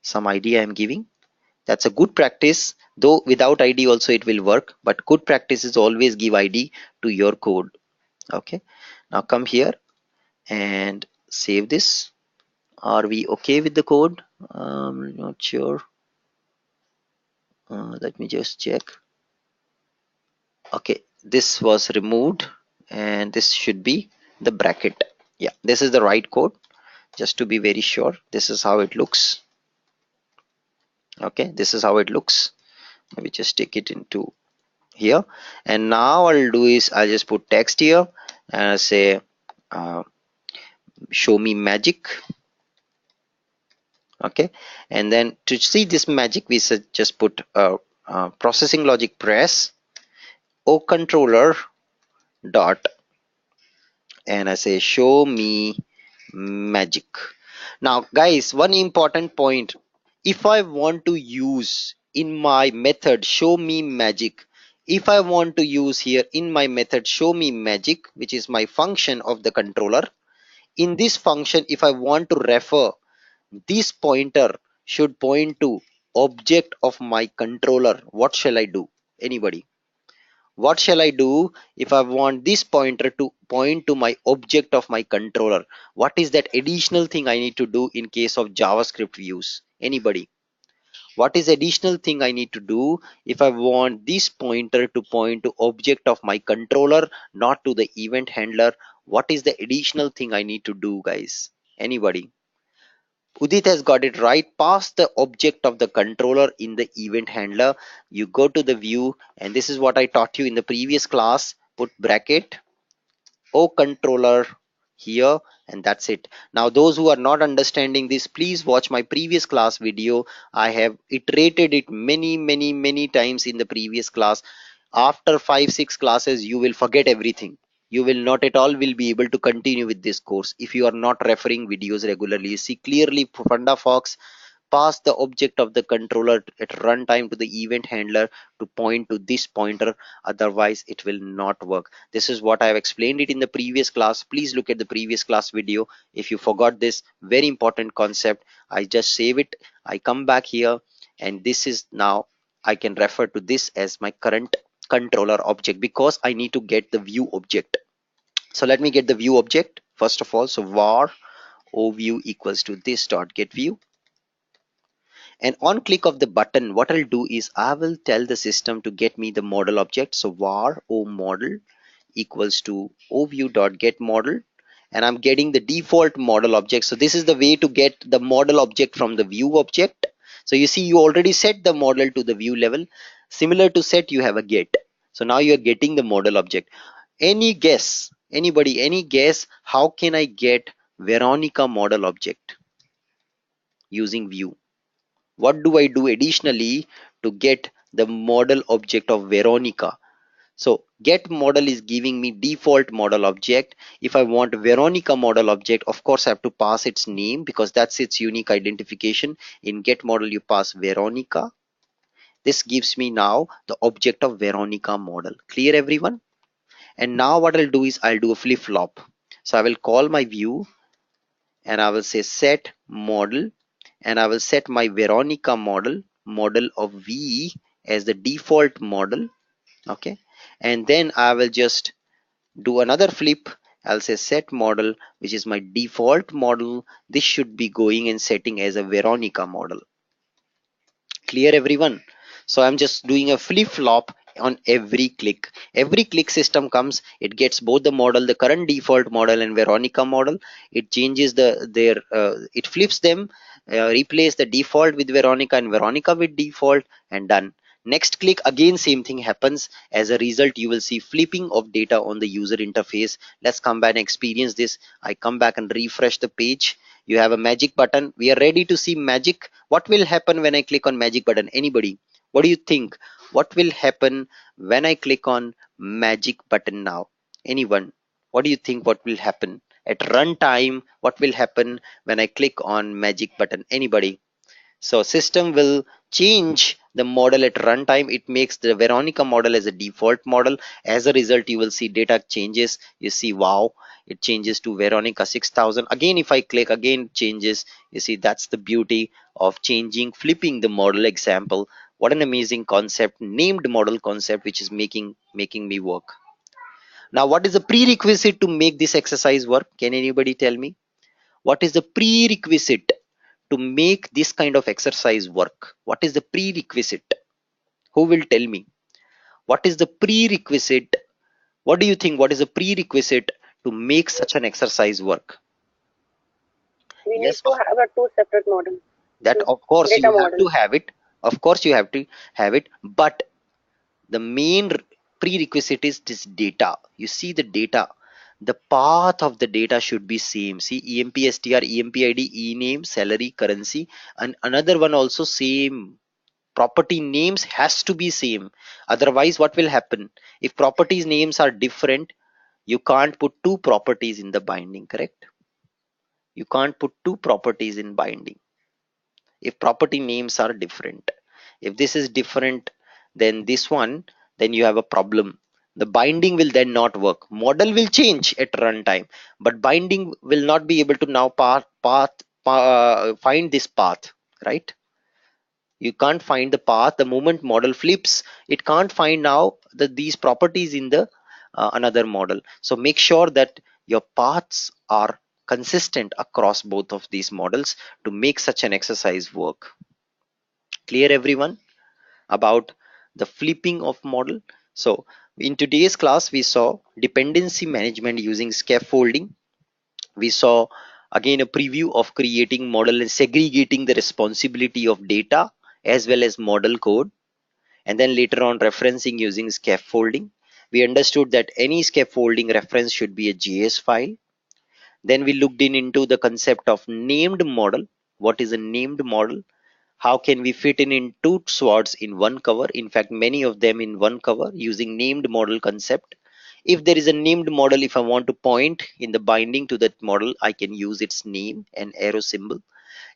some id I am giving. That's a good practice, though without id also it will work, but good practice is always give id to your code. Okay, now come here and save this. Are we okay with the code? Not sure. Let me just check. Okay, this was removed, and this should be the bracket. Yeah, this is the right code. Just to be very sure, this is how it looks. Okay, this is how it looks. Maybe just take it into here, and now I'll do is I'll just put text here and I'll say show me magic. Okay, and then to see this magic, we should just put processing logic press o controller dot, and I say show me magic. Now guys, one important point, if I want to use in my method show me magic, if I want to use here in my method show me magic, which is my function of the controller, in this function if I want to refer, this pointer should point to object of my controller. What shall I do? Anybody? What shall I do if I want this pointer to point to my object of my controller? What is that additional thing I need to do in case of JavaScript views? Anybody? What is additional thing I need to do if I want this pointer to point to object of my controller, not to the event handler? What is the additional thing I need to do, guys? Anybody? Udit has got it right. Pass the object of the controller in the event handler. You go to the view, and this is what I taught you in the previous class. Put bracket o controller here, and that's it. Now those who are not understanding this, please watch my previous class video. I have iterated it many times in the previous class. After 5-6 classes you will forget everything. You will not at all will be able to continue with this course if you are not referring videos regularly. You see clearly Fundafox pass the object of the controller at runtime to the event handler to point to this pointer, otherwise it will not work. This is what I have explained it in the previous class. Please look at the previous class video if you forgot this very important concept. I just save it, I come back here, and this is now I can refer to this as my current controller object because I need to get the view object. So let me get the view object first of all. So var oview equals to this dot get view, and on click of the button, what I'll do is I will tell the system to get me the model object. So var o model equals to oview dot get model, and I'm getting the default model object. So this is the way to get the model object from the view object. So you see, you already set the model to the view level. Similar to set, you have a get. So now you're getting the model object. Any guess, anybody, any guess how can I get Veronica model object using view? What do I do additionally to get the model object of Veronica? So get model is giving me default model object. If I want Veronica model object, of course I have to pass its name because that's its unique identification. In get model you pass Veronica. This gives me now the object of Veronica model. Clear everyone? And now what I'll do is I'll do a flip-flop. So I will call my view and I will say set model, and I will set my Veronica model of V as the default model. Okay, and then I will just do another flip. I'll say set model, which is my default model. This should be going and setting as a Veronica model. Clear everyone? So I'm just doing a flip-flop on every click. Every click system comes, it gets both the model, the current default model and Veronica model. It changes it flips them, replace the default with Veronica and Veronica with default, and done. Next click, again same thing happens. As a result, you will see flipping of data on the user interface. Let's come back and experience this. I come back and refresh the page. You have a magic button. We are ready to see magic. What will happen when I click on magic button? Anybody? What do you think? What will happen when I click on magic button now? Anyone? What do you think what will happen? At runtime, what will happen when I click on magic button? Anybody? So system will change the model at runtime. It makes the Veronica model as a default model. As a result, you will see data changes. You see, wow, it changes to Veronica 6000. Again, if I click, again changes. You see, that's the beauty of changing, flipping the model example. What an amazing concept, named model concept, which is making me work. Now, what is the prerequisite to make this exercise work? Can anybody tell me? What is the prerequisite to make this kind of exercise work? What is the prerequisite? Who will tell me? What is the prerequisite? What do you think? What is the prerequisite to make such an exercise work? We need to have a two separate models. That of course you have to have it. Of course you have to have it, but the main prerequisite is this data. You see the data. The path of the data should be same. See, EMP STR, EMP ID, ename, salary, currency, and another one also same. Property names has to be same. Otherwise, what will happen? If properties names are different, you can't put two properties in the binding, correct? You can't put two properties in binding if property names are different. If this is different than this one, then you have a problem. The binding will then not work. Model will change at runtime, but binding will not be able to now find this path, right? You can't find the path. The moment model flips, it can't find now these properties in the another model. So make sure that your paths are consistent across both of these models to make such an exercise work. Clear everyone about the flipping of model? So in today's class, we saw dependency management using scaffolding. We saw again a preview of creating model and segregating the responsibility of data as well as model code, and then later on referencing using scaffolding. We understood that any scaffolding reference should be a JS file. Then we looked into the concept of named model. What is a named model? How can we fit in two swords in one cover? In fact, many of them in one cover using named model concept. If there is a named model, if I want to point in the binding to that model, I can use its name and arrow symbol.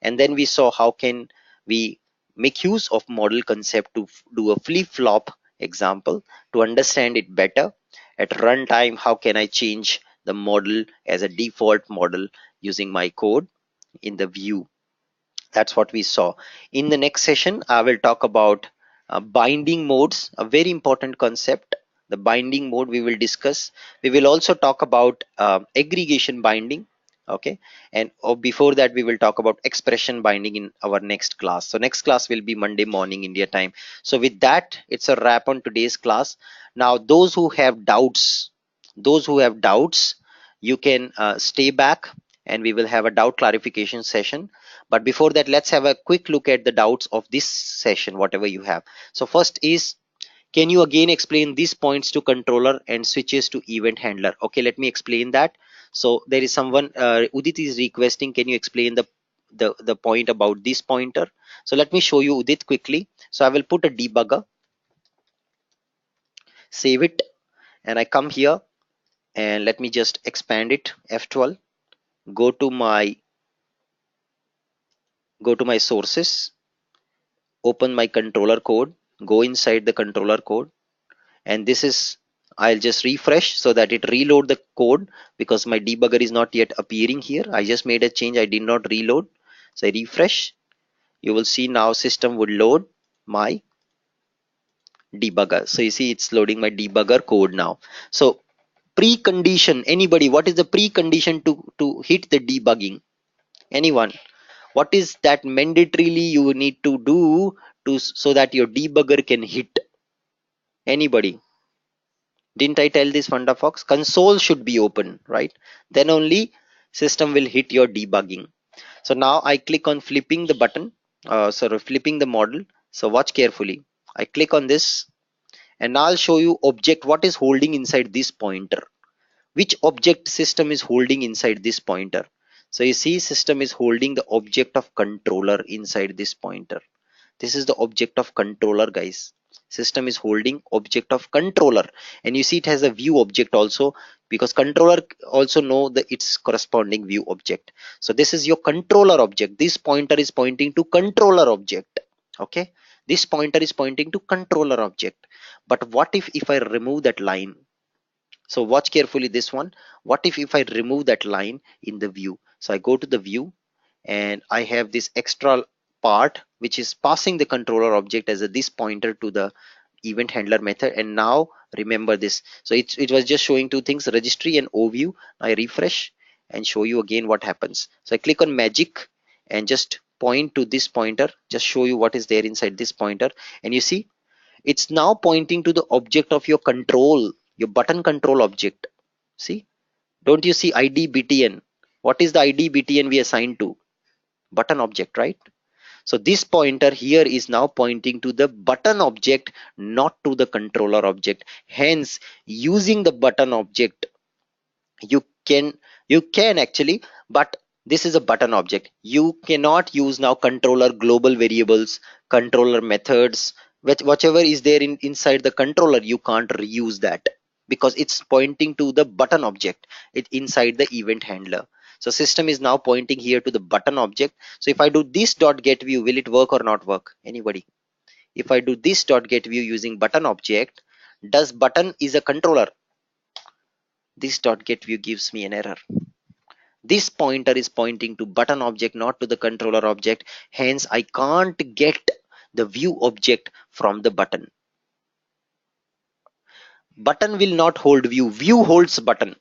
And then we saw how can we make use of model concept to do a flip-flop example to understand it better. At runtime, how can I change the model as a default model using my code in the view? That's what we saw. In the next session, I will talk about binding modes, a very important concept. The binding mode we will discuss. We will also talk about aggregation binding. Okay, and before that we will talk about expression binding in our next class. So next class will be Monday morning India time. So with that, it's a wrap on today's class. Now those who have doubts, you can stay back and we will have a doubt clarification session. But before that, let's have a quick look at the doubts of this session, whatever you have. So first is, can you again explain these points to controller and switches to event handler? Okay, let me explain that. So there is someone, Udit is requesting, can you explain the point about this pointer? So let me show you Udit quickly. So I will put a debugger, save it, and I come here and let me just expand it, F12, go to my sources, open my controller code, go inside the controller code, and this is, I'll just refresh so that it reload the code because my debugger is not yet appearing here. I just made a change, I did not reload. So I refresh, you will see now system would load my debugger. So you see it's loading my debugger code now. So precondition, anybody, what is the precondition to hit the debugging? Anyone? What is that mandatorily you need to do to so that your debugger can hit? Anybody? Didn't I tell this, Fundafox? Console should be open, right? Then only system will hit your debugging. So now I click on flipping the button, flipping the model. So watch carefully. I click on this and now I'll show you object, what is holding inside this pointer. Which object system is holding inside this pointer? So you see system is holding the object of controller inside this pointer. This is the object of controller, guys. System is holding object of controller, and you see it has a view object also, because controller also know its corresponding view object. So this is your controller object. This pointer is pointing to controller object. Okay, this pointer is pointing to controller object. But what if I remove that line? So watch carefully this one. What if I remove that line in the view? So I go to the view and I have this extra part which is passing the controller object as this pointer to the event handler method. And now remember this. So it was just showing two things, registry and oview. I refresh and show you again what happens. So I click on magic and just point to this pointer, just show you what is there inside this pointer. And you see it's now pointing to the object of your control, your button control object. See, don't you see ID BTN? What is the ID BTN we assigned to? Button object, right? So this pointer here is now pointing to the button object, not to the controller object. Hence, using the button object, you can actually, but this is a button object. You cannot use now controller global variables, controller methods, whichever is there inside the controller. You can't reuse that because it's pointing to the button object. It inside the event handler. So system is now pointing here to the button object. So if I do this dot get view, will it work or not work? Anybody? If I do this dot get view using button object, does button is a controller? This dot get view gives me an error. This pointer is pointing to button object, not to the controller object. Hence, I can't get the view object from the button. Button will not hold view. View holds button.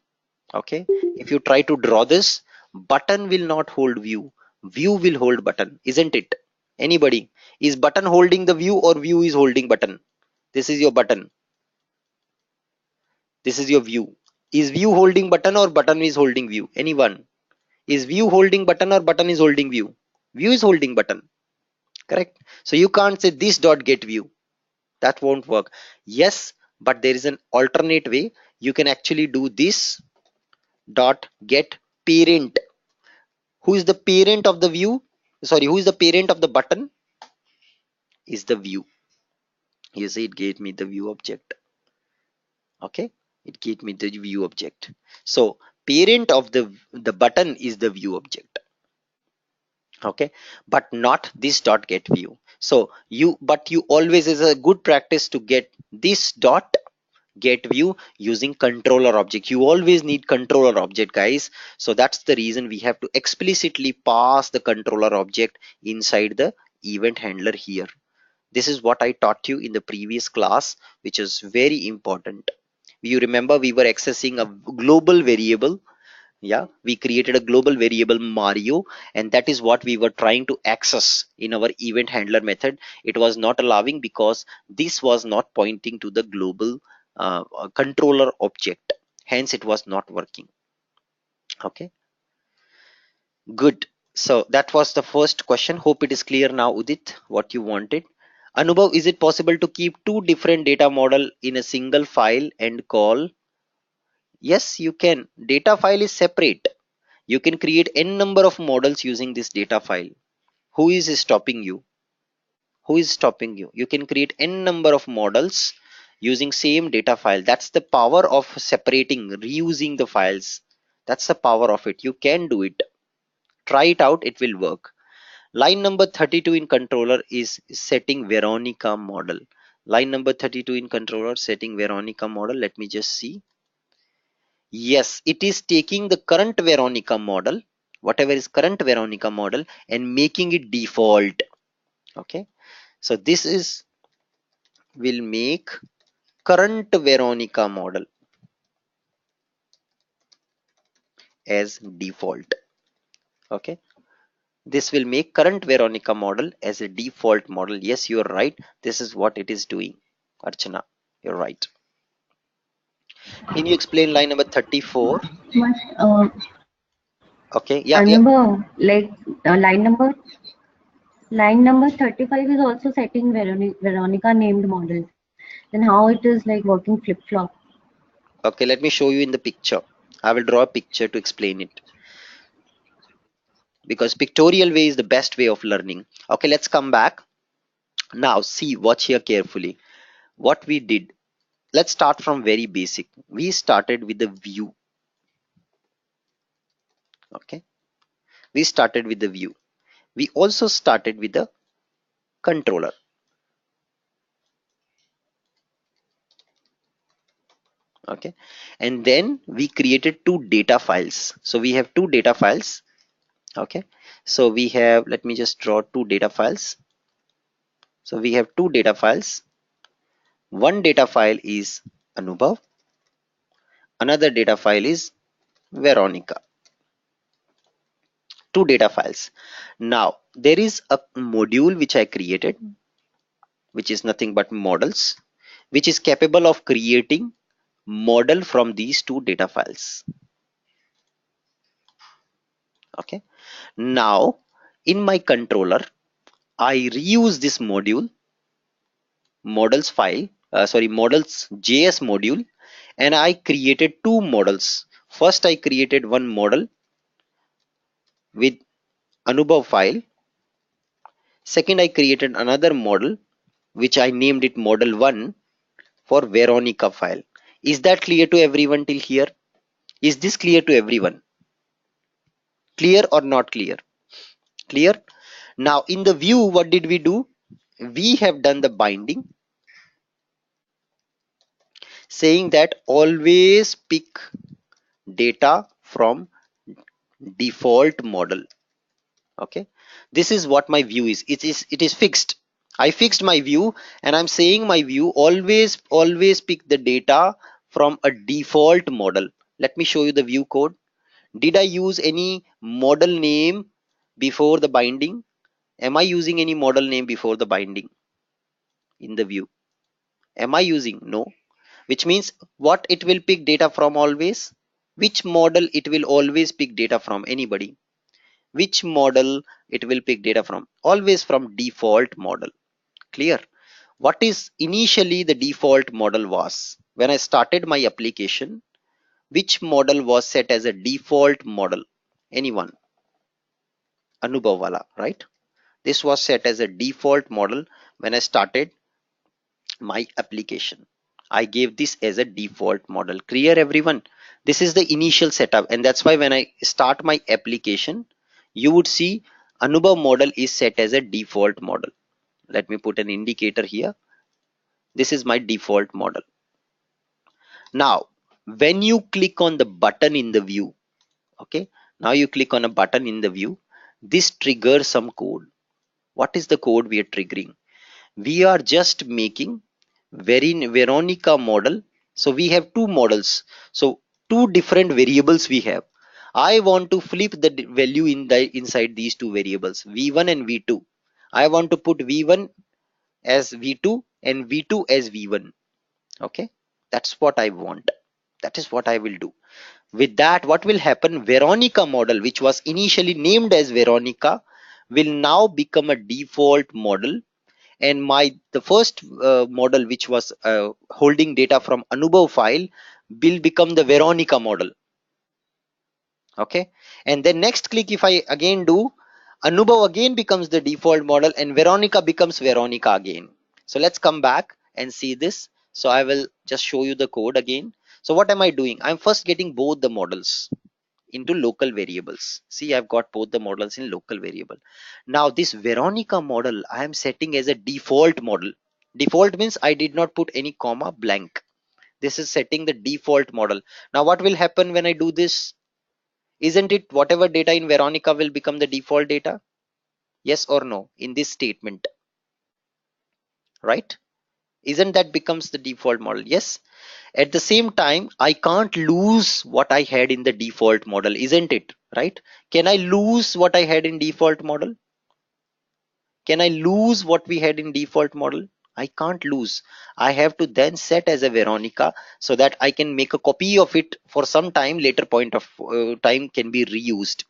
Okay. If you try to draw this, button will not hold view. View will hold button, isn't it? Anybody? Is button holding the view or view is holding button? This is your button. This is your view. Is view holding button or button is holding view? Anyone? Is view holding button or button is holding view? View is holding button. Correct. So you can't say this dot get view. That won't work. Yes, but there is an alternate way. You can actually do this dot get parent. Who is the parent of the view? Sorry, who is the parent of the button? Is the view. You see, it gave me the view object. Okay, it gave me the view object. So parent of the button is the view object. okay, but not this dot get view. So you always is a good practice to get this dot get view using controller object. You always need controller object, guys. So that's the reason we have to explicitly pass the controller object inside the event handler here. This is what I taught you in the previous class, which is very important. You remember we were accessing a global variable. Yeah, we created a global variable Mario, and that is what we were trying to access in our event handler method. It was not allowing because this was not pointing to the global controller object, hence it was not working. Okay, good. So that was the first question. Hope it is clear now, Udit, what you wanted. Anubhav, is it possible to keep two different data model in a single file and call? Yes, you can. Data file is separate. You can create n number of models using this data file. Who is stopping you? Who is stopping you? You can create n number of models using same data file. That's the power of separating, reusing the files. That's the power of it. You can do it. Try it out. It will work. Line number 32 in controller is setting Veronica model. Line number 32 in controller setting Veronica model. Let me just see. Yes, it is taking the current Veronica model, whatever is current Veronica model, and making it default. Okay, so this is will make current Veronica model as default. Okay, this will make current Veronica model as a default model. Yes, you're right. This is what it is doing. Archana, you're right. Can you explain line number 34? But Okay, yeah. remember, like line number 35 is also setting Veronica named model. Then how it is like working flip flop? Okay, let me show you in the picture. I will draw a picture to explain it, because pictorial way is the best way of learning. Okay, let's come back. Now see, watch here carefully. What we did, let's start from very basic. We started with the view. Okay, we started with the view. We also started with the controller. Okay, and then we created two data files. So we have two data files. Okay, so we have, let me just draw two data files. So we have two data files. One data file is Anubhav, another data file is Veronica. Two data files. Now there is a module which I created, which is nothing but models, which is capable of creating model from these two data files. Okay, now in my controller I reuse this module, models file, models JS module, and I created two models. First I created one model with Anubhav file. Second, I created another model which I named it model 1 for Veronica file. Is that clear to everyone till here? Is this clear to everyone? Clear or not clear? Clear? Now in the view, what did we do? We have done the binding, saying that always pick data from default model. Okay, this is what my view is. It is fixed. I fixed my view, and I'm saying my view always pick the data from a default model. Let me show you the view code. Did I use any model name before the binding? Am I using any model name before the binding in the view? Am I using? No. Which means what it will pick data from always? Which model it will always pick data from? Anybody? Which model it will pick data from? Always from default model. Clear? What is initially the default model was? When I started my application, which model was set as a default model? Anyone? Anubhav wala, right? This was set as a default model when I started my application. I gave this as a default model. Clear everyone? This is the initial setup, and that's why when I start my application, you would see Anubhav model is set as a default model. Let me put an indicator here. This is my default model. Now, when you click on the button in the view, okay, now you click on a button in the view, this triggers some code. What is the code we are triggering? We are just making Veronica model. So we have two models. So two different variables we have. I want to flip the value inside these two variables, v1 and v2. I want to put v1 as v2 and v2 as v1. Okay, that's what I want. That is what I will do. With that, what will happen? Veronica model, which was initially named as Veronica, will now become a default model, and the first model, which was holding data from Anubhav file, will become the Veronica model. Okay, and then next click, if I again do, Anubhav again becomes the default model and Veronica becomes Veronica again. So let's come back and see this. So I will just show you the code again. So what am I doing? I'm first getting both the models into local variables. See, I've got both the models in local variable. Now this Veronica model I am setting as a default model. Default means I did not put any comma, blank. This is setting the default model. Now what will happen when I do this? Isn't it whatever data in Veronica will become the default data? Yes or no in this statement, right? Isn't that becomes the default model? Yes. At the same time, I can't lose what I had in the default model, isn't it? Right? Can I lose what I had in default model? Can I lose what we had in default model? I can't lose. I have to then set as a Veronica so that I can make a copy of it for some time, later point of time can be reused.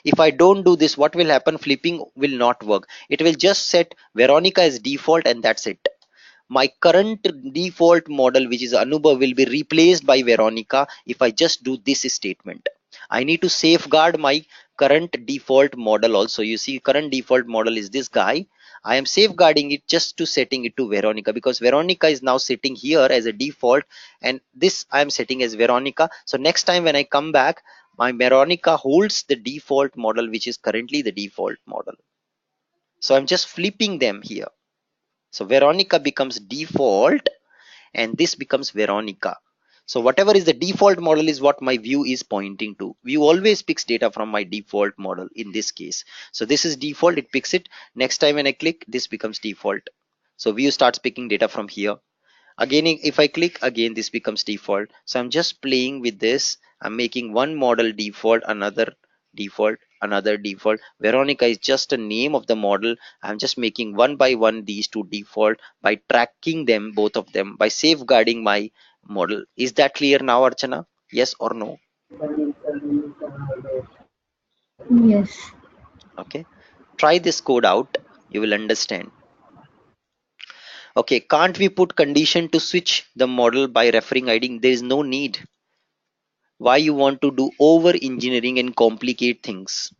If I don't do this, what will happen? Flipping will not work. It will just set Veronica as default and that's it. My current default model, which is Anubhav, will be replaced by Veronica if I just do this statement. I need to safeguard my current default model also. You see, current default model is this guy. I am safeguarding it just to setting it to Veronica, because Veronica is now sitting here as a default and this I am setting as Veronica. So next time when I come back, my Veronica holds the default model, which is currently the default model. So I'm just flipping them here. So Veronica becomes default and this becomes Veronica. So whatever is the default model is what my view is pointing to. View always picks data from my default model in this case. So this is default, it picks it. Next time when I click, this becomes default. So view starts picking data from here. Again, if I click again, this becomes default. So I'm just playing with this. I'm making one model default, another default, another default. Veronica is just a name of the model. I'm just making one by one these two default by tracking them, both of them, by safeguarding my model. Is that clear now, Archana? Yes or no? Yes. Okay, try this code out, you will understand. Okay, can't we put condition to switch the model by referring ID? There is no need. Why you want to do over engineering and complicate things?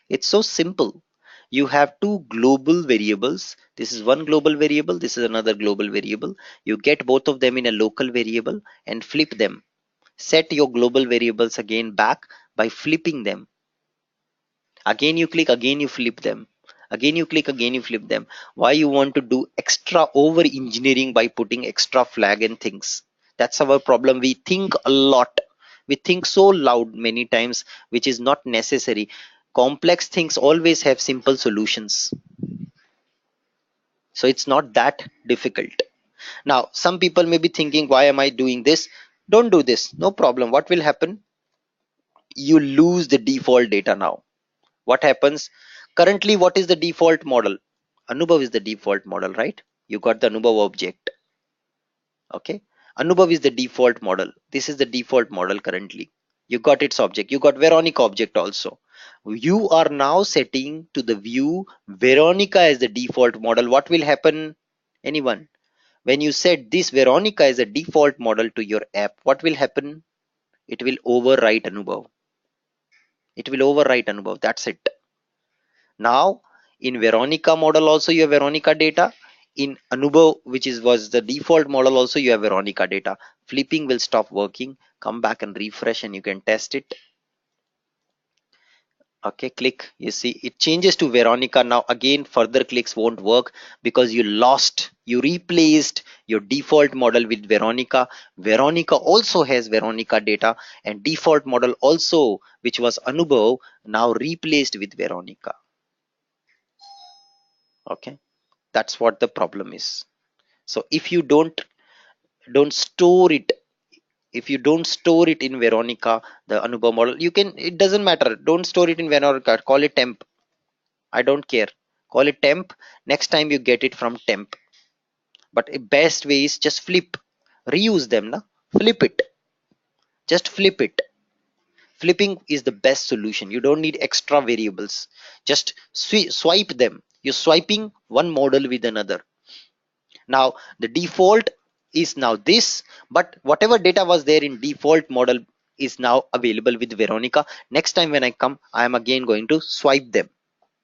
It's so simple. You have two global variables. This is one global variable, this is another global variable. You get both of them in a local variable and flip them. Set your global variables again back by flipping them. Again you click, again you flip them. Again you click, again you flip them. Why you want to do extra over engineering by putting extra flag and things? That's our problem. We think a lot. We think so loud many times, which is not necessary. Complex things always have simple solutions. So it's not that difficult. Now, some people may be thinking, why am I doing this? Don't do this. No problem. What will happen? You lose the default data now. What happens? Currently, what is the default model? Anubhav is the default model, right? You got the Anubhav object. Okay. Anubhav is the default model. This is the default model currently. You got its object. You got Veronica object also. You are now setting to the view Veronica as the default model. What will happen? Anyone? When you set this Veronica as a default model to your app, what will happen? It will overwrite Anubhav. It will overwrite Anubhav. That's it. Now, in Veronica model also you have Veronica data. In Anubhav, which was the default model, also you have Veronica data. Flipping will stop working. Come back and refresh and you can test it. Okay, click, you see it changes to Veronica. Now again further clicks won't work because you replaced your default model with Veronica. Veronica also has Veronica data, and default model also, which was Anubhav, now replaced with Veronica. Okay, that's what the problem is. So if you don't store it, if you don't store it in Veronica, the Anubhav model, you can, it doesn't matter, don't store it in Veronica, call it temp. I don't care, call it temp. Next time you get it from temp. But a best way is just flip, reuse them na, flip it, just flip it. Flipping is the best solution. You don't need extra variables, just swipe them. You're swiping one model with another. Now the default is now this, but whatever data was there in default model is now available with Veronica. Next time when I come, I am again going to swipe them.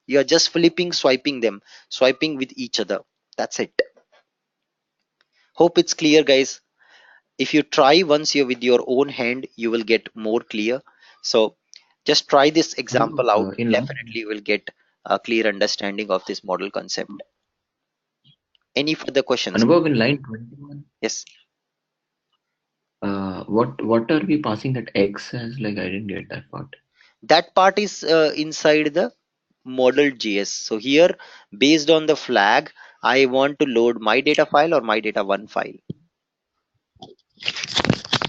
You are just flipping, swiping them, swiping with each other. That's it. Hope it's clear, guys. If you try once you're with your own hand, you will get more clear. So just try this example out. Definitely you will get a clear understanding of this model concept. Any further questions? Anubhav, in line 21, yes. What are we passing that X as? Like, I didn't get that part. That part is inside the model.js. So here, based on the flag, I want to load my data file or my data1 file.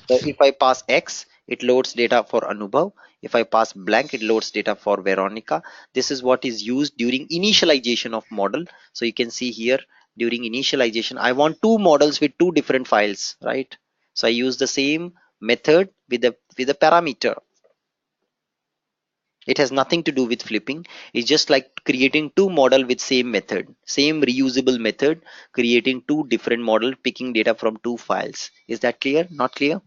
So if I pass X, it loads data for Anubhav. If I pass blank, it loads data for Veronica. This is what is used during initialization of model. So you can see here, during initialization, I want two models with two different files, right? So I use the same method with a parameter. It has nothing to do with flipping. It's just like creating two model with same method, same reusable method, creating two different model, picking data from two files. Is that clear? Not clear?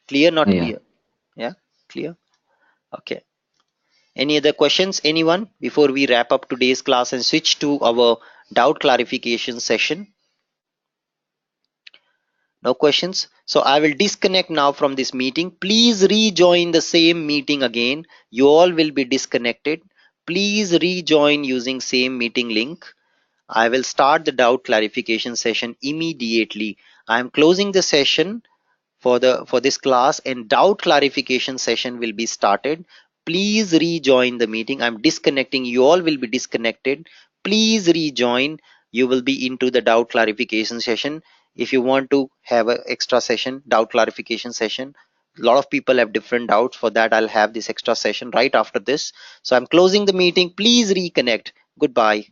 Clear, not clear? Yeah, clear. Okay. Any other questions, anyone, before we wrap up today's class and switch to our doubt clarification session? No questions? So I will disconnect now from this meeting. Please rejoin the same meeting again. You all will be disconnected. Please rejoin using same meeting link. I will start the doubt clarification session immediately. I am closing the session for this class, and doubt clarification session will be started. Please rejoin the meeting. I'm disconnecting. You all will be disconnected. Please rejoin. You will be into the doubt clarification session. If you want to have an extra session, doubt clarification session, a lot of people have different doubts. For that, I'll have this extra session right after this. So I'm closing the meeting. Please reconnect. Goodbye.